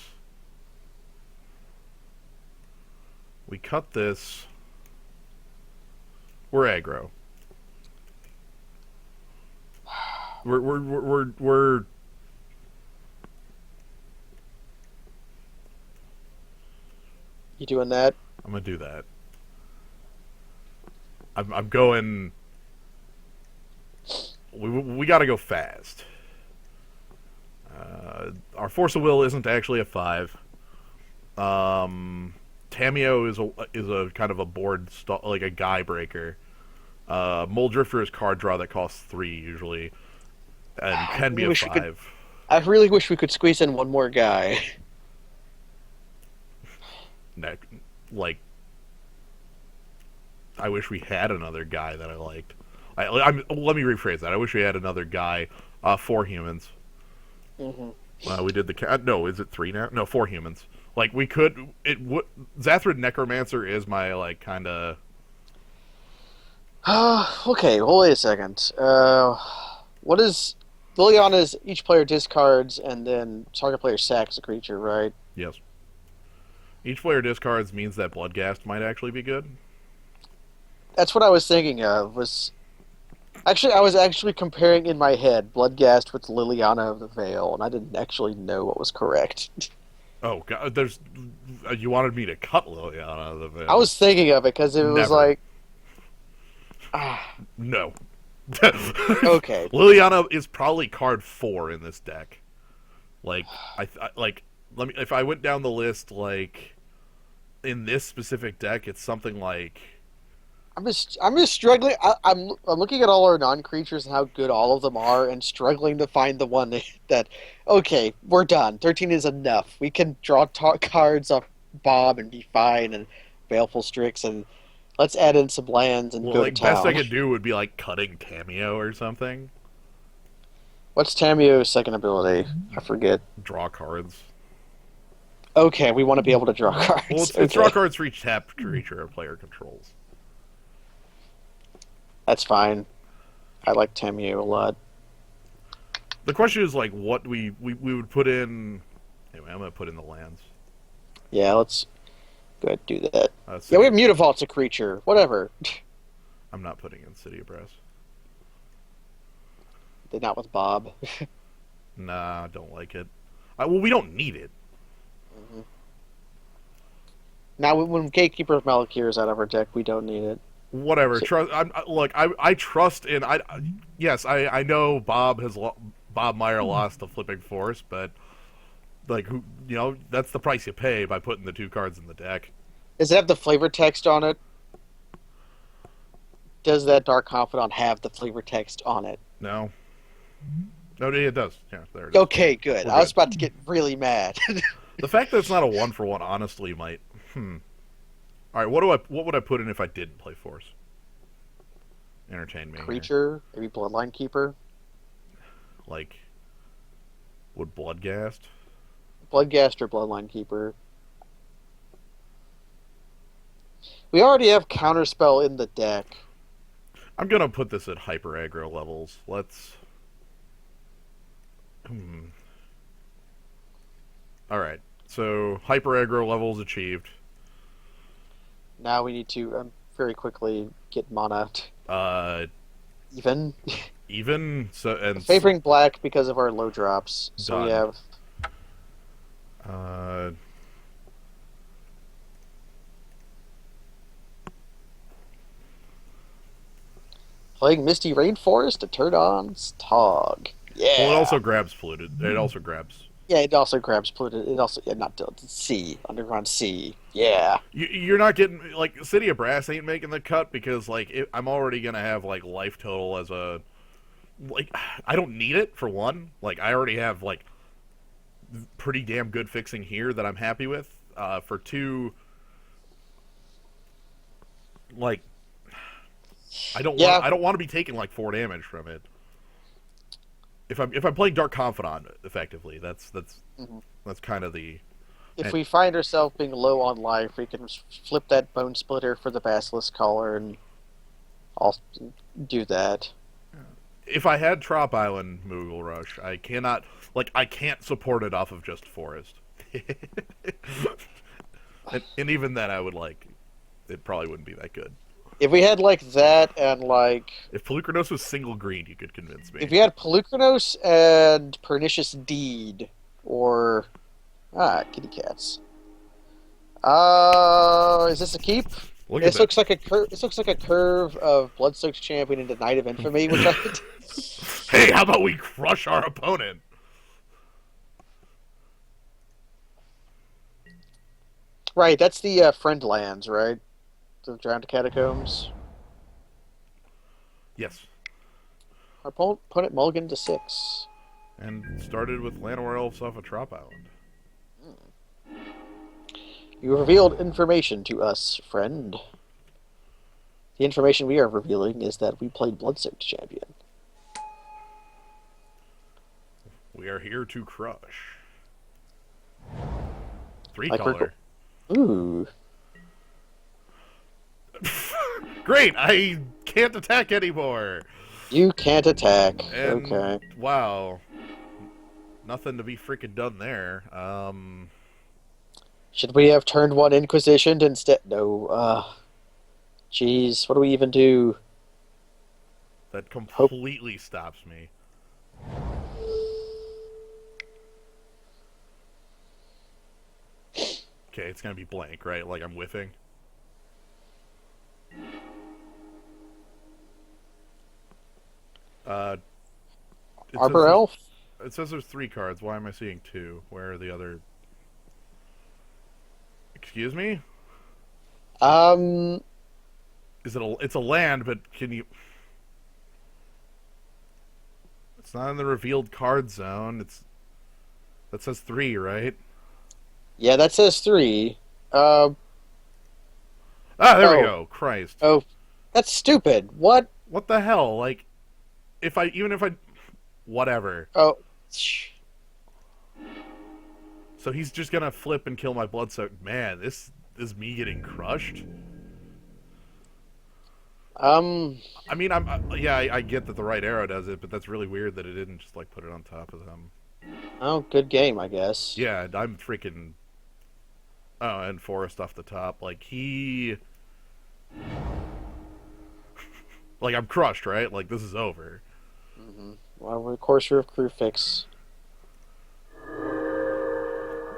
We cut this. We're aggro. We're You doing that? I'm gonna do that. I'm going. We got to go fast. Our Force of Will isn't actually a 5. Tameo is a kind of a board like a guy breaker. Moldrifter is card draw that costs 3 usually, and can be a 5. I really wish we could squeeze in one more guy. Like, I wish we had another guy that I liked. Let me rephrase that. I wish we had another guy. 4 humans. Mm-hmm. We did the cat. No, is it 3 now? No, 4 humans. Like we could. It would. Zathrid Necromancer is my like kind of. Okay, well, wait a second. What is Liliana is each player discards and then target player sacks a creature, right? Yes. Each player discards means that Bloodghast might actually be good. That's what I was thinking of. I was actually comparing in my head Bloodghast with Liliana of the Veil, and I didn't actually know what was correct. Oh God! You wanted me to cut Liliana of the Veil. I was thinking of it because it was Never. like, No. Okay. Liliana is probably card 4 in this deck. Like let me if I went down the list like in this specific deck, it's something like I'm just struggling. I'm looking at all our non-creatures and how good all of them are, and struggling to find the one that. Okay, we're done. 13 is enough. We can draw cards off Bob and be fine, and Baleful Strix, and let's add in some lands and well, go to like best I town. could do would be like cutting Tameo or something. What's Tameo's second ability? I forget. Draw cards. Okay, we want to be able to draw Well, cards. it's draw Okay, cards for each tapped creature a player controls. that's fine. I like Tameo a lot. The question is like what we would put in. Anyway, I'm gonna put in the lands. Yeah, let's go ahead and do that. Yeah, we City. have Mutavault's a creature. Whatever. I'm not putting in City of Brass. They're not with Bob. Nah, I don't like it. Well, we don't need it. Mhm. Now, when Gatekeeper of Malakir is out of our deck, we don't need it. Whatever. So, Trust. Look. I trust in. Yes. I know Bob Meyer lost the Flipping Force, but like who that's the price you pay by putting the 2 cards in the deck. does it have the flavor text on it? Does that Dark Confidant have the flavor text on it? No. No, it does. Yeah, there it is. Okay, good. We're I was good. about to get really mad. The fact that it's not a 1-for-1 honestly might. All right. What would I put in if I didn't play Force? Entertain me here. Creature, maybe Bloodline Keeper. Like, would Bloodgast? Bloodgast or Bloodline Keeper. We already have Counterspell in the deck. I'm gonna put this at hyper aggro levels. Let's. All right. So hyper aggro levels achieved. Now we need to very quickly get mana Uh, even. even so and Favoring black because of our low drops. So we done. have Uh, playing Misty Rainforest to turn on Stog. well, it Yeah. also grabs polluted. It also grabs. Yeah, it also grabs polluted. It also, yeah, not C, underground C. Yeah. You're not getting like City of Brass ain't making the cut because I'm already gonna have like life total as a like I don't need it for one. Like I already have like pretty damn good fixing here that I'm happy with. For two, like Yeah. I don't want to be taking like 4 damage from it. If I'm playing Dark Confidant effectively, Mhm. that's kind of the If and we find ourselves being low on life, we can flip that Bone Splitter for the Basilisk Collar, and I'll do that. if I had Trop Island Moogle Rush, I can't support it off of just Forest. And even then I would like it probably wouldn't be that good. If we had like that and like If Pelucranos was single green, you could convince if me. we had Pelucranos and Pernicious Deed or kitty cats. Is this a keep? Look at This that. looks like a curve. This looks like a curve of Bloodsoaked Champion into Knight of Infamy, which I could. Hey, how about we crush our opponent? Right, that's the Friend Lands, right? The Drowned Catacombs. Yes. Our opponent mulligan to 6. And started with Llanowar Elves off of Trop Island. You revealed information to us, friend. The information we are revealing is that we played Bloodsoaked Champion. We are here to crush. Three Like we're color. Ooh. Great! I can't attack anymore. You can't attack. And Okay. wow, nothing to be freaking done there. Should we have turned one Inquisitioned instead? No. Jeez, what do we even do? That Hope. completely stops me. Okay, it's gonna be blank, right? Like I'm whiffing. Uh, it says Arbor there's Elf? it says there's 3 cards. Why am I seeing 2? Where are the other? Excuse me? Um, Is it a? It's a land, but can you? It's not in the revealed card zone. It's that says 3, right? yeah, that says three. Uh, Ah, there we oh, go. Christ, oh, that's stupid. What? what the hell? Like, if I even if I, whatever. Oh, So he's just gonna flip and kill my bloodsoaked man. This is me getting crushed. um, I mean, yeah, I get that the right arrow does it, but that's really weird that it didn't just like put it on top of them. oh, good game, I guess. Yeah, I'm freaking. Oh, and Forrest off the top. Like he, like I'm crushed, right? Like this is over. Well, of course, your crew fix.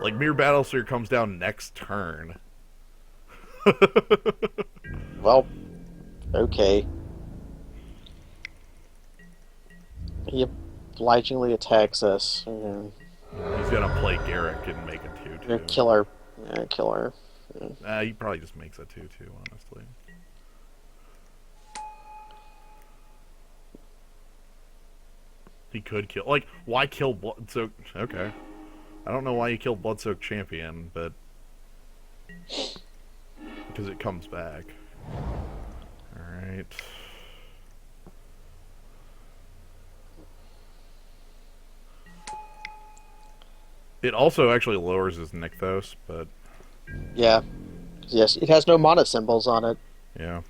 Like Mere Battlesphere comes down next turn. Well, okay. He obligingly attacks us. He's gonna play Garrick and make a You're a 2-2. killer. Killer. He probably just makes a 2-2, honestly. He could kill. Like, why kill Bloodsoak? Okay. I don't know why you killed Bloodsoak Champion, but. Because it comes back. Alright. It also actually lowers his Nykthos, but. Yeah. Yes, it has no mana symbols on it. Yeah.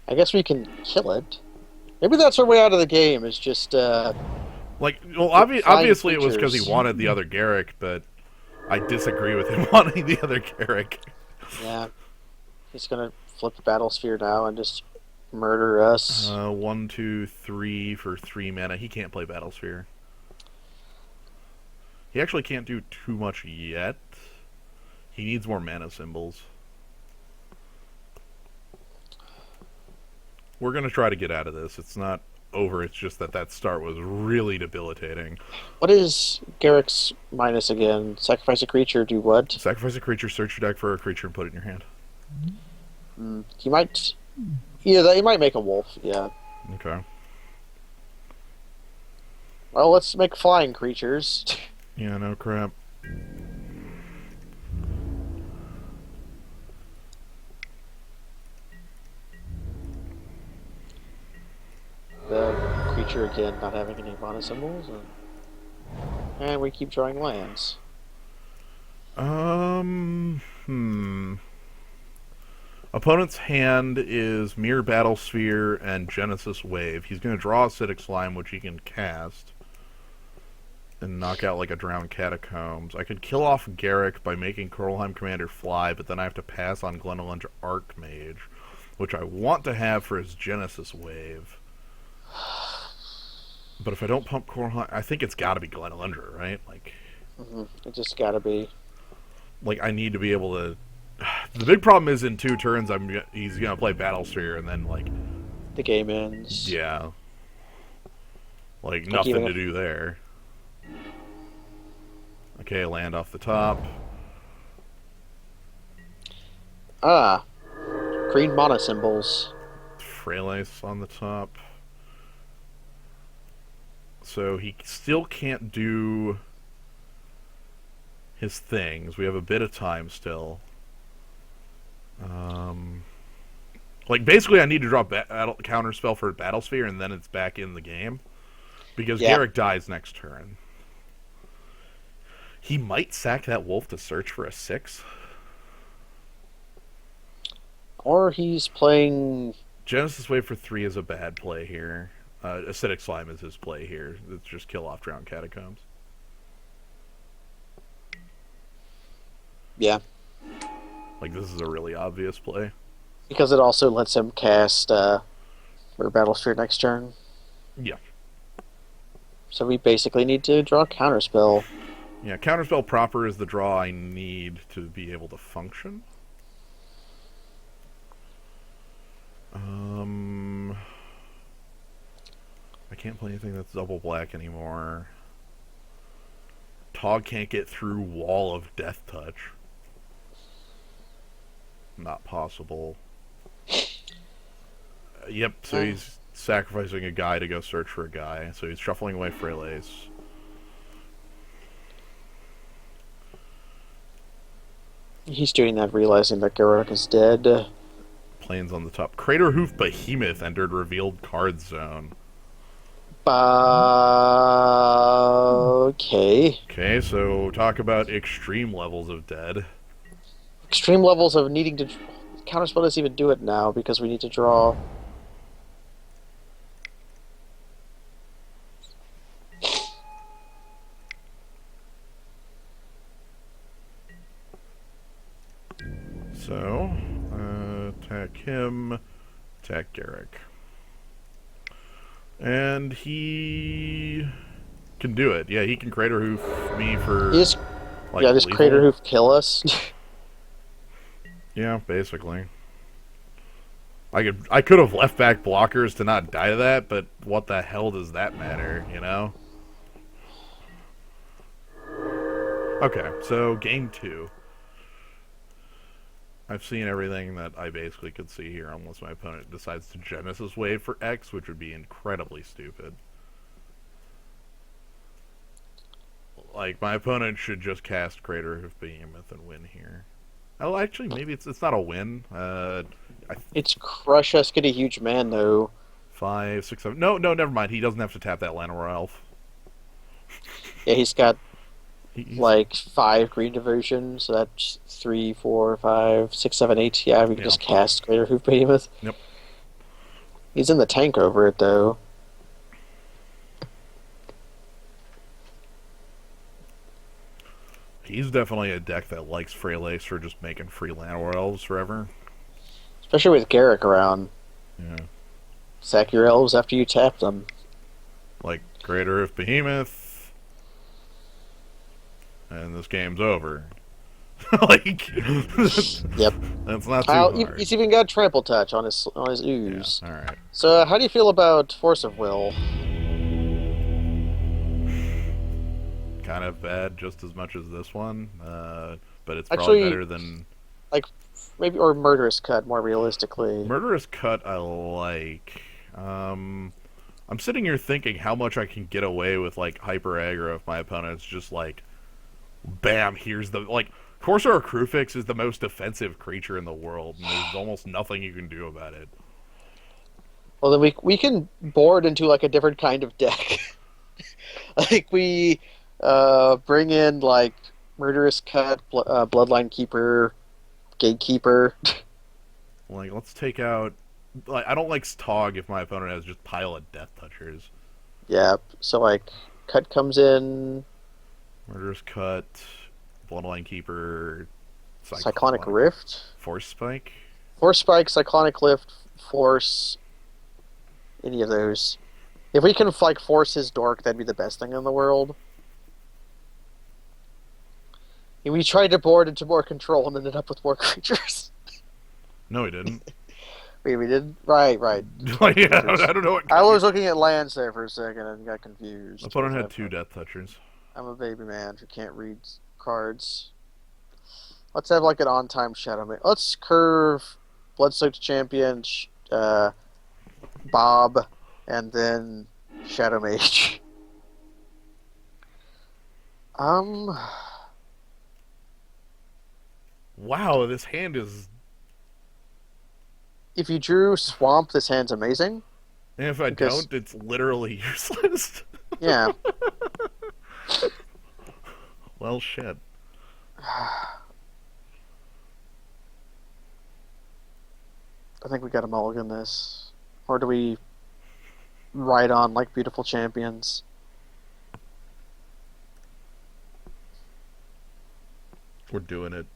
I guess we can kill it. Maybe that's our way out of the game. Is just Like, well, flying obviously it was because he creatures. wanted the other Garrick, but I disagree with him wanting the other Garrick. Yeah, he's gonna flip the battle sphere now and just murder us. 1, 2, 3 for 3 mana. He can't play Battlesphere. He actually can't do too much yet. He needs more mana symbols. We're gonna try to get out of this. It's not over. It's just that start was really debilitating. What is Garrick's minus again? Sacrifice a creature. Do what? Sacrifice a creature, search your deck for a creature, and put it in your hand. He might. Yeah, he might make a wolf. Yeah. Okay. Well, let's make flying creatures. Yeah, no crap. The creature again not having any mana symbols, and we keep drawing lands. Opponent's hand is Mere Battlesphere and Genesis Wave. He's going to draw Acidic Slime, which he can cast, and knock out like a Drowned Catacombs. I could kill off Garrick by making Korlheim Commander fly, but then I have to pass on Glenelenge Archmage, which I want to have for his Genesis Wave. But if I don't pump Korlheim, I think it's got to be Glenelenger, right? It just gotta be. Like I need to be able to. The big problem is in 2 turns, he's gonna play Battlesphere, and then like The game ends. yeah, like nothing to do there. Okay, land off the top. Ah, green mana symbols. Freylace on the top. So he still can't do his things. We have a bit of time still. Like basically, I need to draw counterspell for Battlesphere, and then it's back in the game because Garrick dies next turn. He might sack that wolf to search for a 6. Or he's playing. Genesis Wave for 3 is a bad play here. Acidic Slime is his play here. It's just kill off Drowned Catacombs. Yeah. Like, this is a really obvious play. Because it also lets him cast for Battlesphere next turn. Yeah. So we basically need to draw a counterspell. Yeah, Counterspell proper is the draw I need to be able to function. can't play anything that's double black anymore. Tog can't get through Wall of Death Touch. Not possible. Yep, so Uh, he's sacrificing a guy to go search for a guy. So he's shuffling away Freylace. he's doing that, realizing that Garruk is dead. Planes on the top. Crater Hoof Behemoth entered revealed card zone. Okay. Okay, so talk about extreme levels of dead. Extreme levels of needing to. Counterspell doesn't even do it now because we need to draw. So, attack him, attack Garruk. And he can do it. Yeah, he can Crater Hoof me for, Is like, yeah, this lethal. Crater Hoof kill us? Yeah, basically. I could have left back blockers to not die to that, but what the hell does that matter, you know? Okay, so game 2. I've seen everything that I basically could see here, unless my opponent decides to Genesis Wave for X, which would be incredibly stupid. Like, my opponent should just cast Crater of Behemoth and win here. Oh, actually, maybe it's not a win. It's Crush us, get a huge man though. 5, 6, 7. No, never mind. He doesn't have to tap that Llanowar Elf. Yeah, he's got He's, like 5 green diversion, so that's 3, 4, 5, 6, 7, 8. Yeah, we can Yeah. just cast Greater Hoof Behemoth. Yep. He's in the tank over it though. He's definitely a deck that likes Freylace for just making free Llanowar Elves forever. Especially with Garruk around. Yeah. Sack your elves after you tap them. Like, Crater of Behemoth. And this game's over. Like, Yep. that's not too hard. He's even got Trample Touch on his ooze. Yeah, alright. So, how do you feel about Force of Will? Kind of bad just as much as this one. But it's Actually, probably better than... like, maybe, or Murderous Cut, more realistically. Murderous Cut I like. I'm sitting here thinking how much I can get away with, like, hyper aggro if my opponent's just like, bam, here's the... Like, Corsair Crewfix is the most defensive creature in the world, and there's almost nothing you can do about it. Well, then we can board into, like, a different kind of deck. Like, we bring in, like, Murderous Cut, Bloodline Keeper, Gatekeeper. Like, let's take out... Like, I don't like Stog if my opponent has just pile of Death Touchers. Yeah, so, like, Cut comes in, Murderous Cut, Bloodline Keeper, Cyclonic Rift, Force Spike. Force Spike, Cyclonic Lift, Force, any of those. If we can, like, force his dork, that'd be the best thing in the world. And we tried to board into more control and ended up with more creatures. No, he didn't. Wait, we did? Right. Like, yeah, I don't know what... I was looking at lands there for a second and got confused. Opponent had 2 Death Touchers. I'm a baby man who can't read cards. Let's have like an on-time Shadow Mage. Let's curve Bloodsoaked Champion, Bob, and then Shadow Mage. Wow, this hand is... If you drew Swamp, this hand's amazing. And if I Because- don't, it's literally useless. Yeah. Well, shit. I think we got to mulligan this. Or do we ride on like beautiful champions? We're doing it.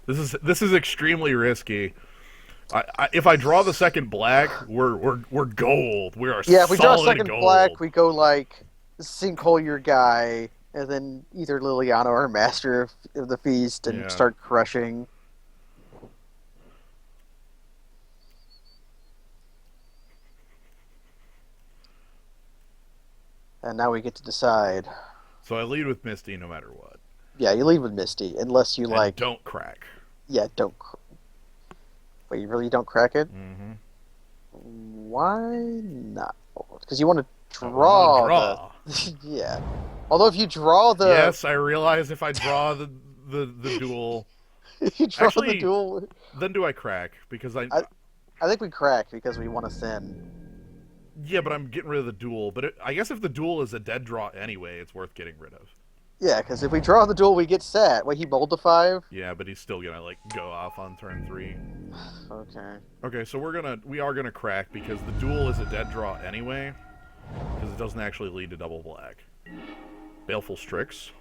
This is extremely risky. If I draw the second black, we're gold. We are Yeah, if we draw a solid second gold. black, we go like Sinkhole your guy, and then either Liliana or Master of the Feast and Yeah. start crushing. And now we get to decide. So I lead with Misty no matter what. Yeah, you leave with Misty, unless you And like. don't crack. Yeah, don't. Wait, you really don't crack it? Mm-hmm. Why not? Because you want to I want to draw draw. the. Yeah. Although if you draw the. Yes, I realize if I draw the duel. If you draw the Actually, duel. then do I crack? Because I, I think we crack because we want to thin. yeah, but I'm getting rid of the duel. But I guess if the duel is a dead draw anyway, it's worth getting rid of. Yeah, because if we draw the duel, we get sat. Wait, he bowled a 5? Yeah, but he's still gonna like go off on turn 3. Okay. Okay, so we are gonna crack because the duel is a dead draw anyway, because it doesn't actually lead to double black. Baleful Strix.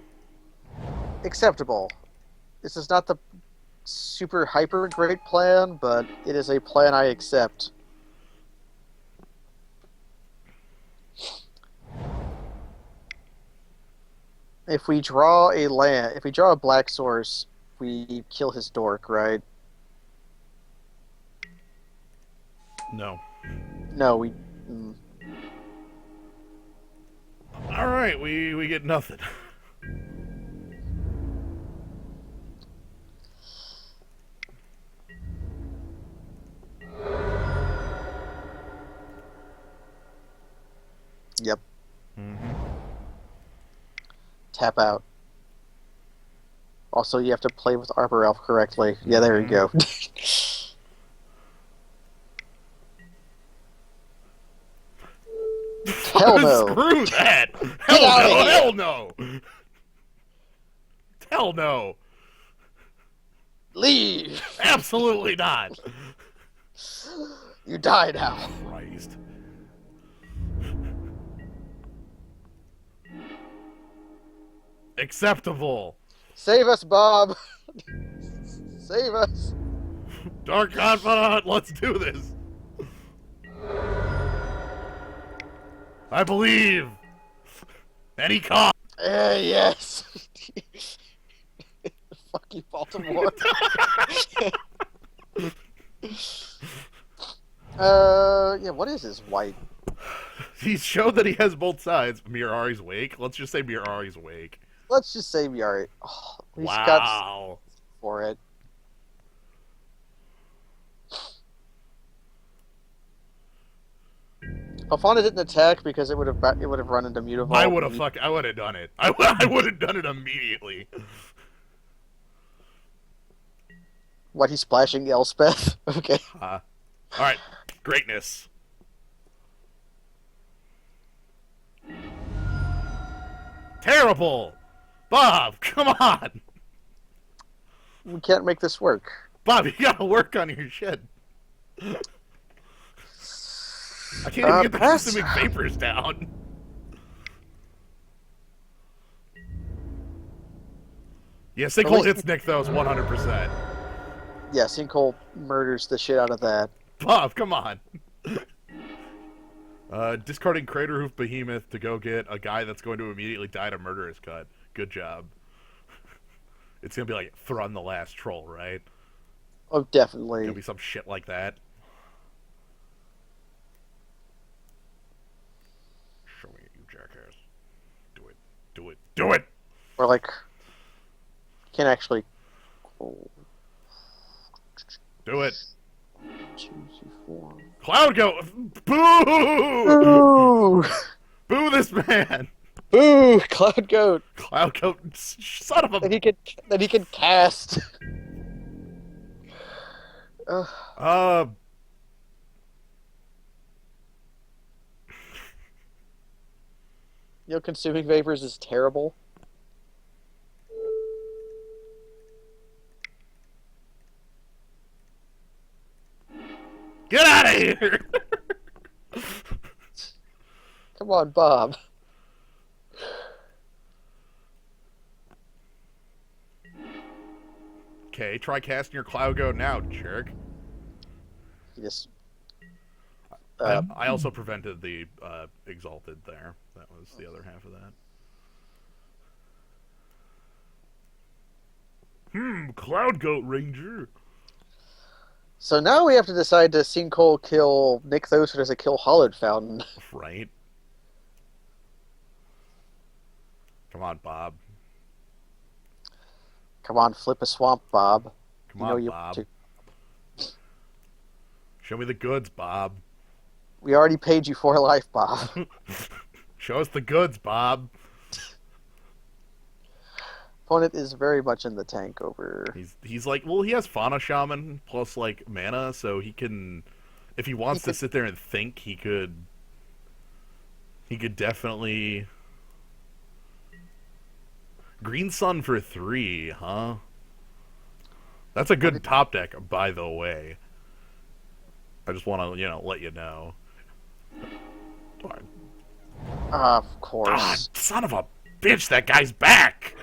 Acceptable. This is not the super hyper great plan, but it is a plan I accept. If we draw a land, if we draw a black source, we kill his dork, right? No. No, we. All right, we get nothing. Yep. Mm-hmm. Tap out. Also, you have to play with Arbor Elf correctly. Yeah, there you go. Hell no. Screw that. Get Hell out of no. here. Hell no. Hell no. Leave. Absolutely not. You die now. Christ. Acceptable. Save us, Bob. Save us. Dark Confidant, let's do this. I believe. Any cost. Yes. Fuck you, Baltimore. Yeah, what is this white? He showed that he has both sides. Mirari's Wake. Let's just say Mirari's Wake. Let's just say we are. Oh, he's got Wow. for it. Alfana didn't attack because it would have run into Mutavault. I would have done it. I would have done it immediately. What, he's splashing Elspeth? Okay. All right, greatness. Terrible. Bob, come on. We can't make this work. Bob, you gotta work on your shit. I can't even get the pass. consuming vapors down. Yeah, Sinkhole hits Nick, though, is 100%. Yeah, Sinkhole murders the shit out of that. Bob, come on. Discarding Craterhoof Behemoth to go get a guy that's going to immediately die to Murderous Cut. Good job. It's gonna be like Thrun the Last Troll, right? Oh, definitely. Gonna be some shit like that. Show me, you jackass. Do it. Do it. Do it! Or like, can't actually. Do it. 2, 4. Cloud go. Boo! Boo! Boo this man! Boo! Cloud Goat. Cloud Goat, son of a. That he can cast. Uh. You know, consuming vapors is terrible. Get out of here! Come on, Bob. Okay, try casting your Cloud Goat now, jerk. He just. I also prevented the Exalted there. That was the other half of that. Cloud Goat Ranger. So now we have to decide to Sinkhole kill Nick Thos or does it kill Hollowed Fountain? Right. Come on, Bob. Come on, flip a swamp, Bob. Come You know on, you Bob. want to. Show me the goods, Bob. We already paid you for life, Bob. Show us the goods, Bob. Opponent is very much in the tank over. He's like, well, he has Fauna Shaman plus like mana, so he can, if he He wants to could. sit there and think, he could definitely Green Sun for 3, huh? That's a What good did, top deck, by the way. I just want to, let you know. of Ah, course. son of a bitch, that guy's back!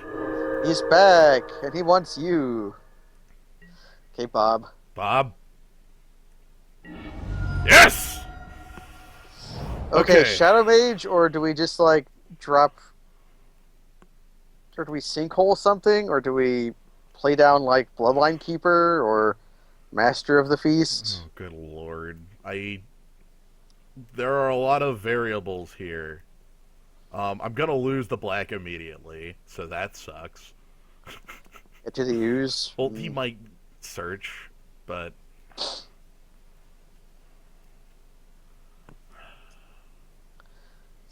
He's back, and he wants you. Okay, Bob. Bob? Yes! Okay, Okay. Shadow Mage, or do we just like drop, or do we sinkhole something, or do we play down like Bloodline Keeper or Master of the Feast? Oh, good lord. There are a lot of variables here. I'm gonna lose the black immediately, so that sucks. Get to the use. Well, he might search, but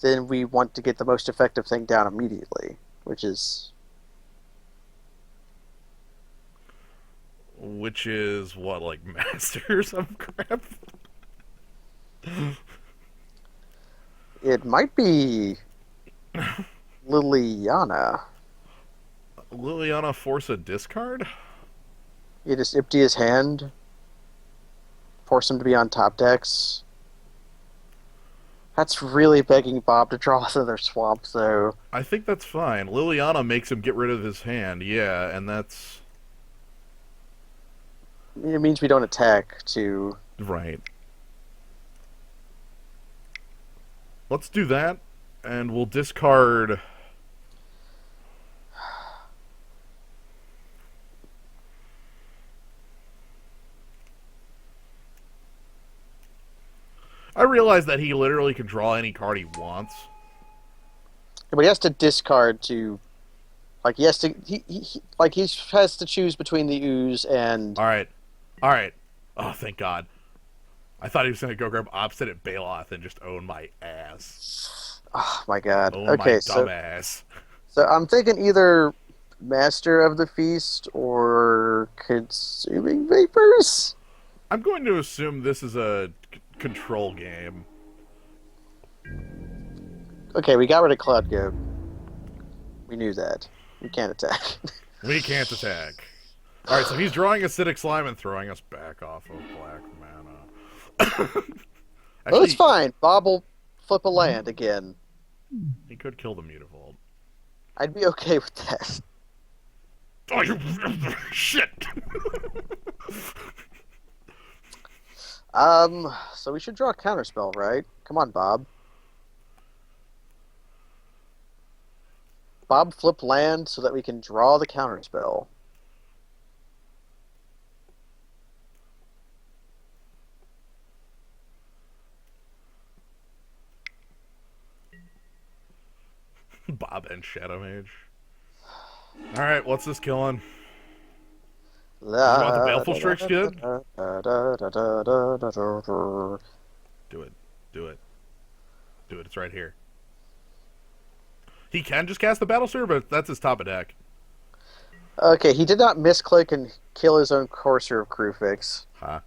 Then we want to get the most effective thing down immediately, which is which is what, like master or some crap? it might be Liliana. Liliana force a discard? You just empty his hand, force him to be on top decks. That's really begging Bob to draw another swamp, though. I think that's fine. Liliana makes him get rid of his hand, yeah, and that's It means we don't attack, too. right. Let's do that, and we'll discard. I realize that he literally can draw any card he wants. But he has to discard to, like, he has to, like, he has to choose between the ooze and. All right, all right. Oh, thank God. I thought he was gonna go grab Obstinate Baloth and just own my ass. Oh my God. Own my Okay, dumb ass. so I'm thinking either Master of the Feast or Consuming Vapors. I'm going to assume this is a control game. Okay, we got rid of Cloud Goat. We knew that. We can't attack. We can't attack. All right, so he's drawing Acidic Slime and throwing us back off of black mana. Well, it's Actually, fine. Bob will flip a land again. he could kill the Mutavault. I'd be okay with that. Oh, you shit! So we should draw a counterspell, right? Come on, Bob. Bob flip land so that we can draw the counterspell. Bob and Shadow Mage. All right, what's this killing? La, want the da, Baleful da, Strix da, good? da, da, da, da, da, da, da, da. Do it. Do it. Do it. It's right here. He can just cast the Battlestar, but that's his top of deck. Okay, he did not misclick and kill his own Courser of Crewfix. Huh.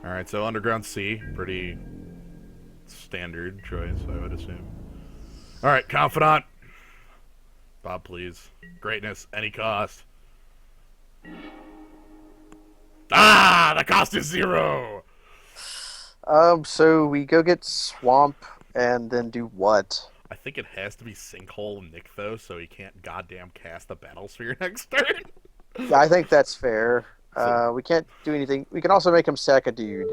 Alright, so Underground Sea. Pretty standard choice, I would assume. Alright, Confidant. Bob, please. Greatness, any cost. Ah! The cost is 0! So we go get Swamp and then do what? I think it has to be Sinkhole Nick, though, so he can't goddamn cast the Battlesphere next turn. Yeah, I think that's fair. So, We can't do anything. We can also make him sack a dude,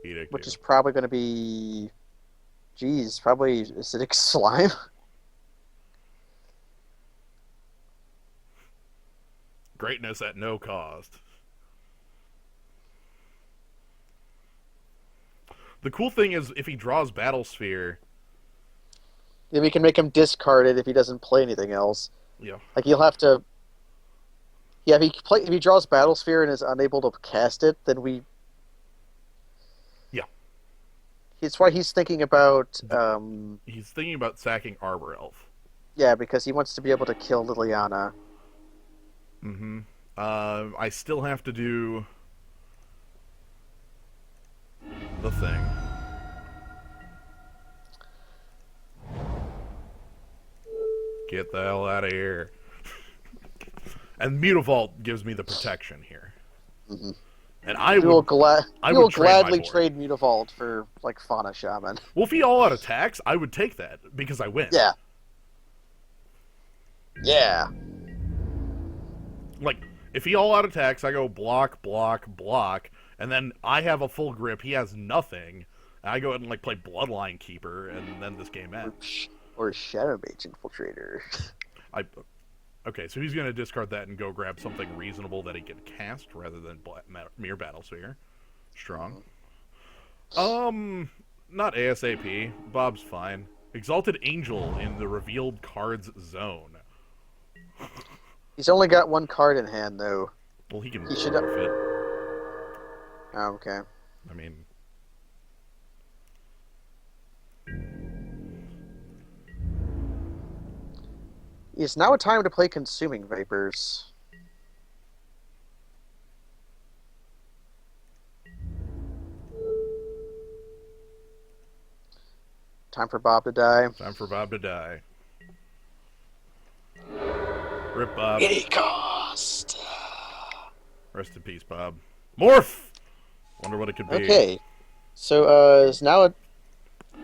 Edict, which yeah. is probably going to be, geez, probably Acidic Slime. Greatness at no cost. The cool thing is, if he draws Battlesphere, then we can make him discard it if he doesn't play anything else. Yeah. Like he'll have to. Yeah, if he draws Battle Sphere and is unable to cast it, then we. Yeah. It's why he's thinking about. He's thinking about sacking Arbor Elf. Yeah, because he wants to be able to kill Liliana. Mm-hmm. I still have to do the thing. Get the hell out of here. And Mutavault gives me the protection here. Mm-hmm. And I You will, would gladly board. trade Mutavault for like Fauna Shaman. Well, if he all out attacks, I would take that because I win. Yeah. Yeah. Like, if he all out attacks, I go block, block, block, and then I have a full grip. He has nothing. And I go ahead and like play Bloodline Keeper, and then this game ends. Or Shadow Mage Infiltrator. Okay, so he's going to discard that and go grab something reasonable that he can cast rather than mere Battle Sphere. Strong. Not ASAP. Bob's fine. Exalted Angel in the revealed cards zone. He's only got one card in hand, though. Well, he can should morph it. Oh, okay. I mean... It's now a time to play Consuming Vapors. Time for Bob to die. Time for Bob to die. Rip Bob. Any cost. Rest in peace, Bob. Morph! Wonder what it could be. Okay. So, it's now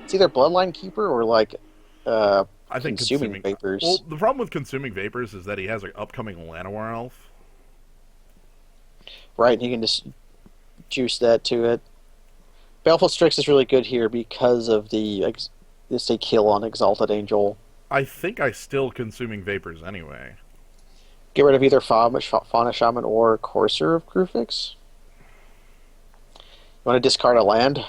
it's either Bloodline Keeper or, like, I think consuming Vapors. Well, the problem with Consuming Vapors is that he has an upcoming Llanowar Elf. Right, and you can just juice to it. Baleful Strix is really good here because of the say kill on Exalted Angel. I think I still Consuming Vapors anyway. Get rid of either Fauna Shaman or Courser of Grufix. You want to discard a land?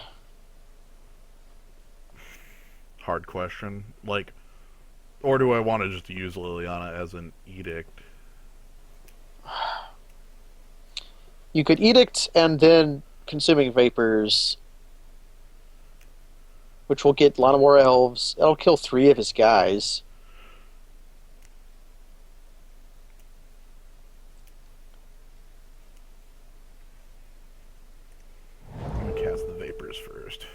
Hard question. Like, or do I want to just use Liliana as an edict? You could Edict and then Consuming Vapors, which will get Llanowar Elves. That'll kill 3 of his guys. I'm going to cast the Vapors first.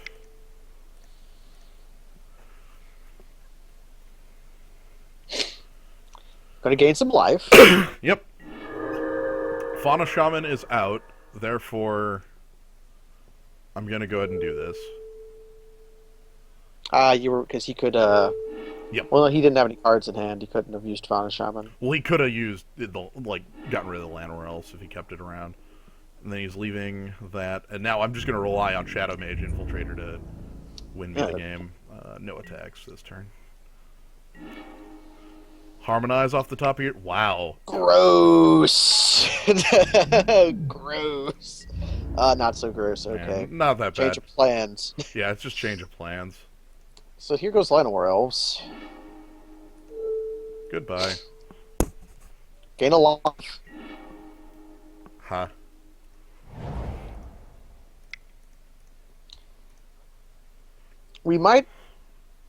Going to gain some life. Yep. Fauna Shaman is out, therefore I'm going to go ahead and do this. You were because he could. Yep. Well, he didn't have any cards in hand. He couldn't have used Fauna Shaman. Well, he could have used gotten rid of the Llanowar Elves if he kept it around. And then he's leaving that, and now I'm just going to rely on Shadow Mage Infiltrator to win me the game. No attacks this turn. Harmonize off the top of your... Wow. Gross. Gross. Not so gross. Okay. Man, not that bad. Change of plans. Yeah, it's just change of plans. So here goes Llanowar Elves. Goodbye. Gain a life. Huh. We might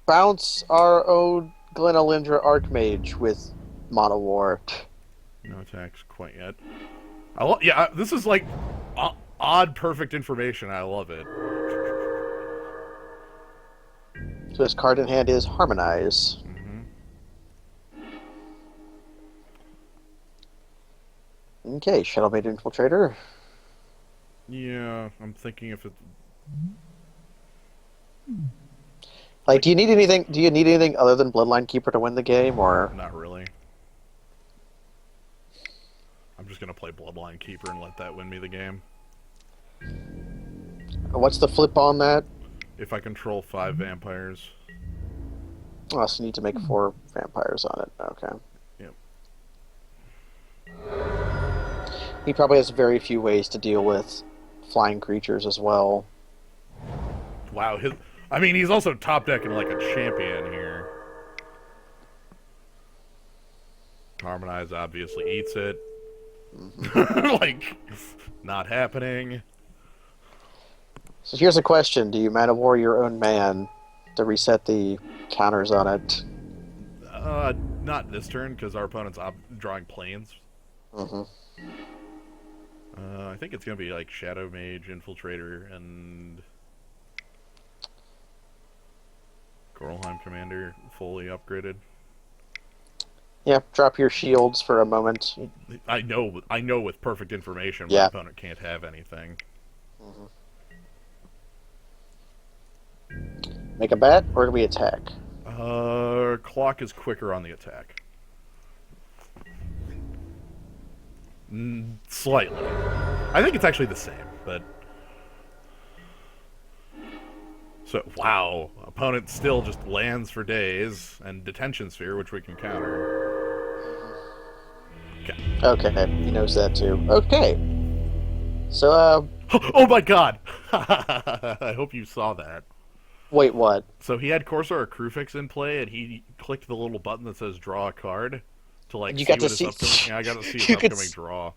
bounce our own Glen Elendra Archmage with Mono War. No attacks quite yet. This is like odd perfect information. I love it. So his card in hand is Harmonize. Mm-hmm. Okay, Shadow Mage Infiltrator. Yeah, I'm thinking if it... Like, do you need anything? Do you need anything other than Bloodline Keeper to win the game, or Not really. I'm just gonna play Bloodline Keeper and let that win me the game. what's the flip on that? If I control 5 vampires. Oh, so you need to make 4 vampires on it. Okay. Yep. He probably has very few ways to deal with flying creatures as well. Wow, I mean, he's also top decking like a champion here. Harmonize obviously eats it. Hmm. Like, not happening. So here's a question: do you man of war your own man to reset the counters on it? Not this turn because our opponent's drawing planes. Hmm. I think it's gonna be like Shadow Mage, Infiltrator, and Gorlheim Commander fully upgraded. Yeah, drop your shields for a moment. Well, I know with perfect information my Yeah. opponent can't have anything. Hmm. Make a bet, or do we attack? Clock is quicker on the attack. Slightly. I think it's actually the same, but so wow, opponent still just lands for days and detention sphere, which we can counter. Okay. Okay, he knows that too. Okay, so Oh my god! I hope you saw that. wait, what? So he had Corsair Crucifix in play, and he clicked the little button that says "Draw a card" to like You see got to what his see. upcoming. Yeah, I got to see his You could. upcoming draw.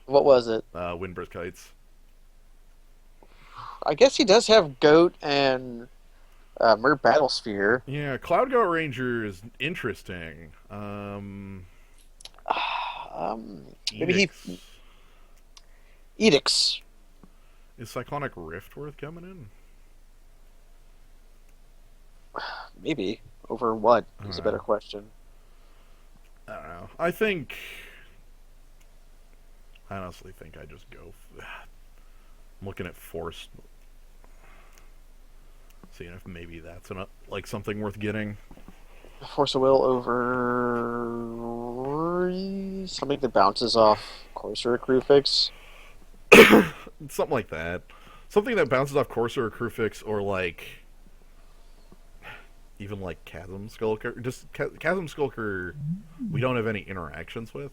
What was it? Windbreath Kites. I guess he does have goat and Mer Battlesphere. Yeah, Cloud Goat Ranger is interesting. Maybe he Edicts. edicts. Is Cyclonic Rift worth coming in? Maybe over what I don't is a know. better question. I don't know. I honestly think I just go. I'm looking at Force, seeing if maybe that's like something worth getting. Force of will over something that bounces off Corsair Crucifix. Something like that. Something that bounces off Corsair or Crucifix, or like even like Chasm Skulker. Just Chasm Skulker, we don't have any interactions with,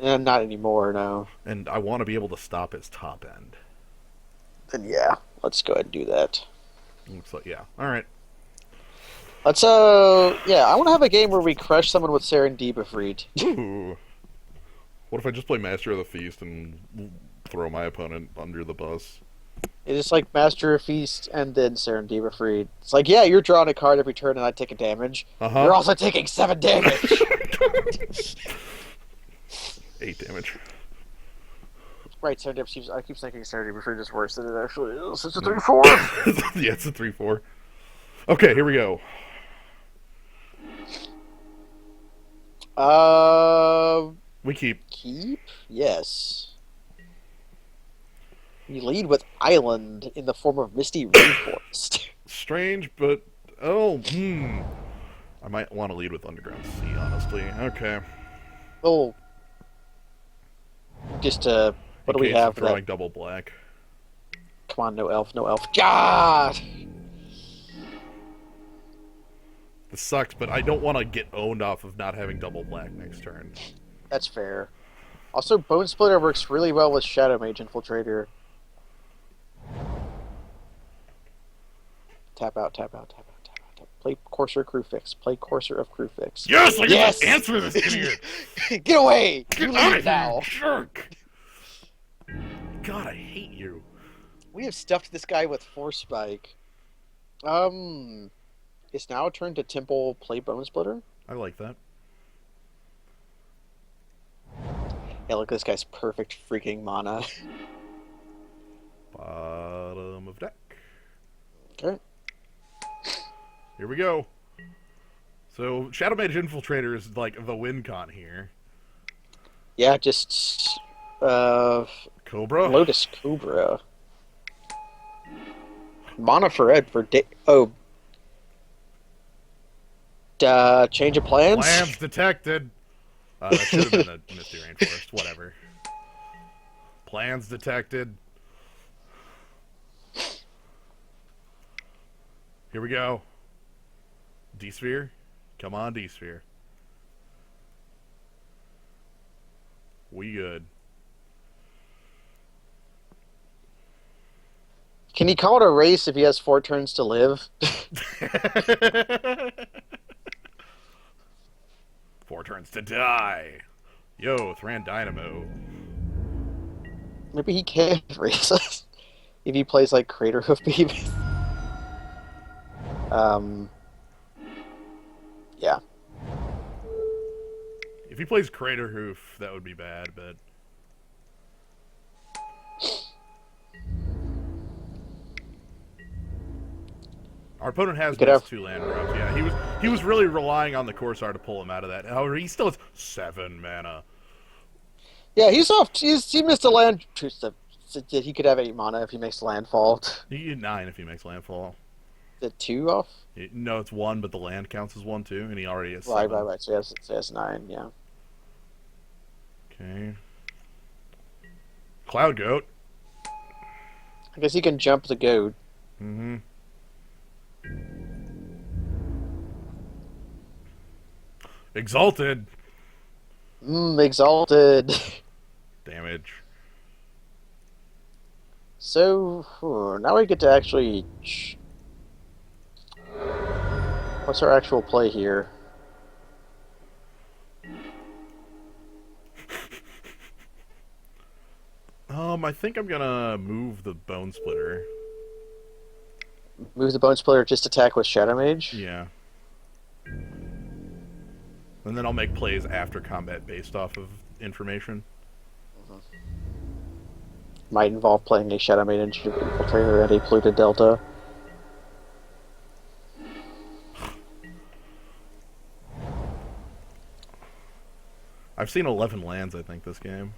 And not anymore, no. and I want to be able to stop his top end. Then yeah, let's go ahead and do that. Looks like yeah. All right. Let's yeah, I want to have a game where we crush someone with Serendibifreed. Ooh. What if I just play Master of the Feast and throw my opponent under the bus? It is like Master of Feast and then Serendibifreed. It's like, yeah, you're drawing a card every turn and I take a damage. Uh huh. You're also taking 7 damage. 8 damage. Right, Serendibifreed. I keep thinking Serendibifreed is worse than it actually is. It's a No. 3/4. Yeah, it's a 3/4. Okay, here we go. Uh, We keep. keep? Yes. We lead with Island in the form of Misty Rainforest. Strange, but I might want to lead with Underground Sea, honestly. Okay. Oh, just what In do we case of have for drawing that? double black. Come on, no elf, no elf. God! This sucks, but I don't want to get owned off of not having double black next turn. That's fair. Also, Bone Splitter works really well with Shadow Mage Infiltrator. Tap out, tap out, tap out, tap out. Tap. Play Courser Crucifix. Play Courser of Crucifix. Yes, I get Yes! to answer this idiot. Get away! Get You out leave of now. here, jerk! God, I hate you. We have stuffed this guy with Force Spike. It's now a turn to Temple play Bone Splitter. I like that. Yeah, look, this guy's perfect freaking mana. Bottom of deck. Okay. Here we go. So Shadow Mage Infiltrator is like the win con here. Yeah, just Cobra. Lotus Cobra. Mana for Ed for oh. Change of plans? Plans detected. That should have been a Misty Rainforest. Whatever. Plans detected. Here we go. D-Sphere. Come on, D-Sphere. We good. Can he call it a race if he has 4 turns to live? 4 turns turns to die. Yo, Thran Dynamo. Maybe he can race us if he plays like Crater Hoof Baby. Um, yeah. If he plays Crater Hoof, that would be bad, but our opponent We has could missed have. 2 land drops. Yeah, he was really relying on the Corsair to pull him out of that. However, he still has 7 mana. Yeah, he's off. He missed a land. He could have 8 mana if he makes landfall. He can get 9 if he makes landfall. The 2 off? No, it's 1, but the land counts as 1 too, and he already has Right, 7. right, right. So he has 9, yeah. Okay. Cloud Goat. I guess he can jump the goat. Mm-hmm. Exalted. Exalted. Damage. So, now we get to actually. What's our actual play here? I think I'm gonna move the Bone Splitter. Move the Bone Splitter, just attack with Shadow Mage? Yeah. And then I'll make plays after combat based off of information. Might involve playing a Shadow Mage Infiltrator at a polluted Delta. I've seen 11 lands, I think, this game.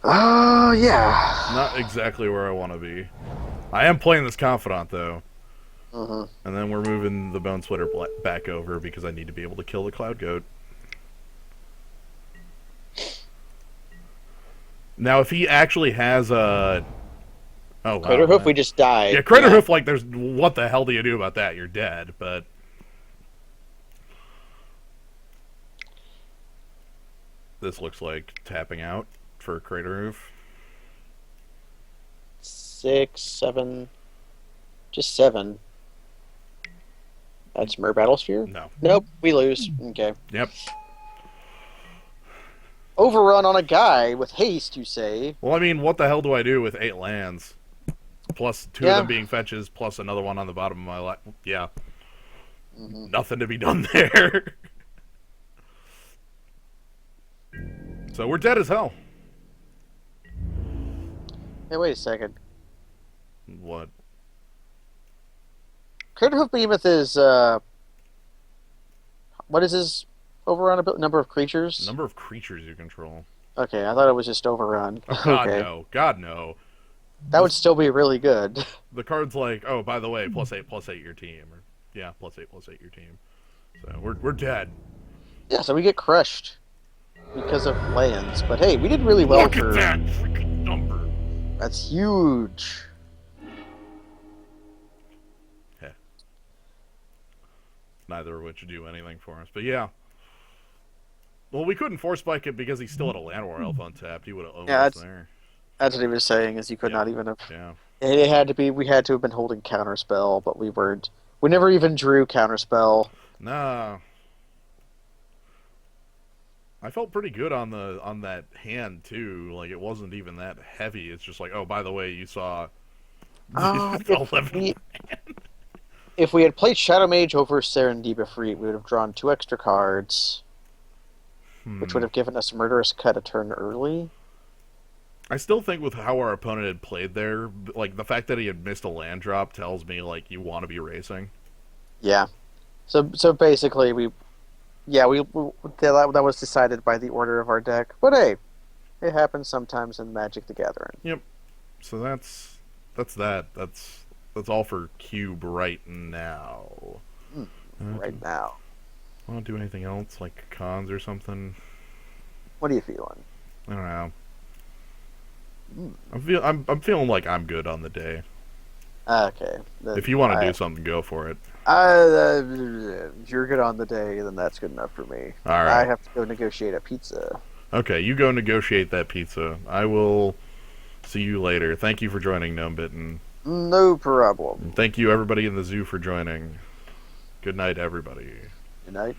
Oh, yeah. Not exactly where I want to be. I am playing this Confidant, though. Mm-hmm. And then we're moving the Bone Splitter back over because I need to be able to kill the Cloud Goat. Now, if he actually has a... Oh, wow. Crater Hoof, we just died. Yeah, Crater Hoof, like, there's... What the hell do you do about that? You're dead, but... This looks like tapping out for Crater Hoof. 6, 7. Just 7. That's Mer Battlesphere? No. Nope, we lose. Okay. Yep. Overrun on a guy with haste, you say? Well, I mean, what the hell do I do with 8 lands? Plus 2 of them being fetches, plus another one on the bottom of my life. Yeah. Mm-hmm. Nothing to be done there. So we're dead as hell. Hey, wait a second. What? Crater Hoof Behemoth is, what is his overrun number of creatures? Number of creatures you control. Okay, I thought it was just overrun. Oh, God, Okay. no. God, no. That would still be really good. The card's like, oh, by the way, +8, +8 your team. Or, yeah, +8, +8 your team. So we're dead. Yeah, so we get crushed because of lands. But hey, we did really well Look for... at that freaking number. That's huge. Heh. Neither of which do anything for us. But yeah. Well, we couldn't force spike it because he still had a Land War Elf untapped. He would have owned us there. That's what he was saying, is you could not even have... Yeah. It had to be... We had to have been holding Counterspell, but we weren't. We never even drew Counterspell. Nah. I felt pretty good on that hand too. Like it wasn't even that heavy. It's just like, oh, by the way, you saw 11. If we had played Shadow Mage over Serendib Free, we would have drawn 2 extra cards, which would have given us Murderous Cut a turn early. I still think with how our opponent had played there, like the fact that he had missed a land drop tells me like you want to be racing. Yeah. So basically that was decided by the order of our deck. But hey, it happens sometimes in Magic the Gathering. Yep. So that's that. That's all for Cube right now. Right now. Want to do anything else like cons or something? What are you feeling? I don't know. I'm feeling like I'm good on the day. Okay. If you want to do something, go for it. You're good on the day, then that's good enough for me. All right. I have to go negotiate a pizza. Okay, you go negotiate that pizza. I will see you later. Thank you for joining, Gnomebitten. No problem. And thank you, everybody in the zoo, for joining. Good night, everybody. Good night.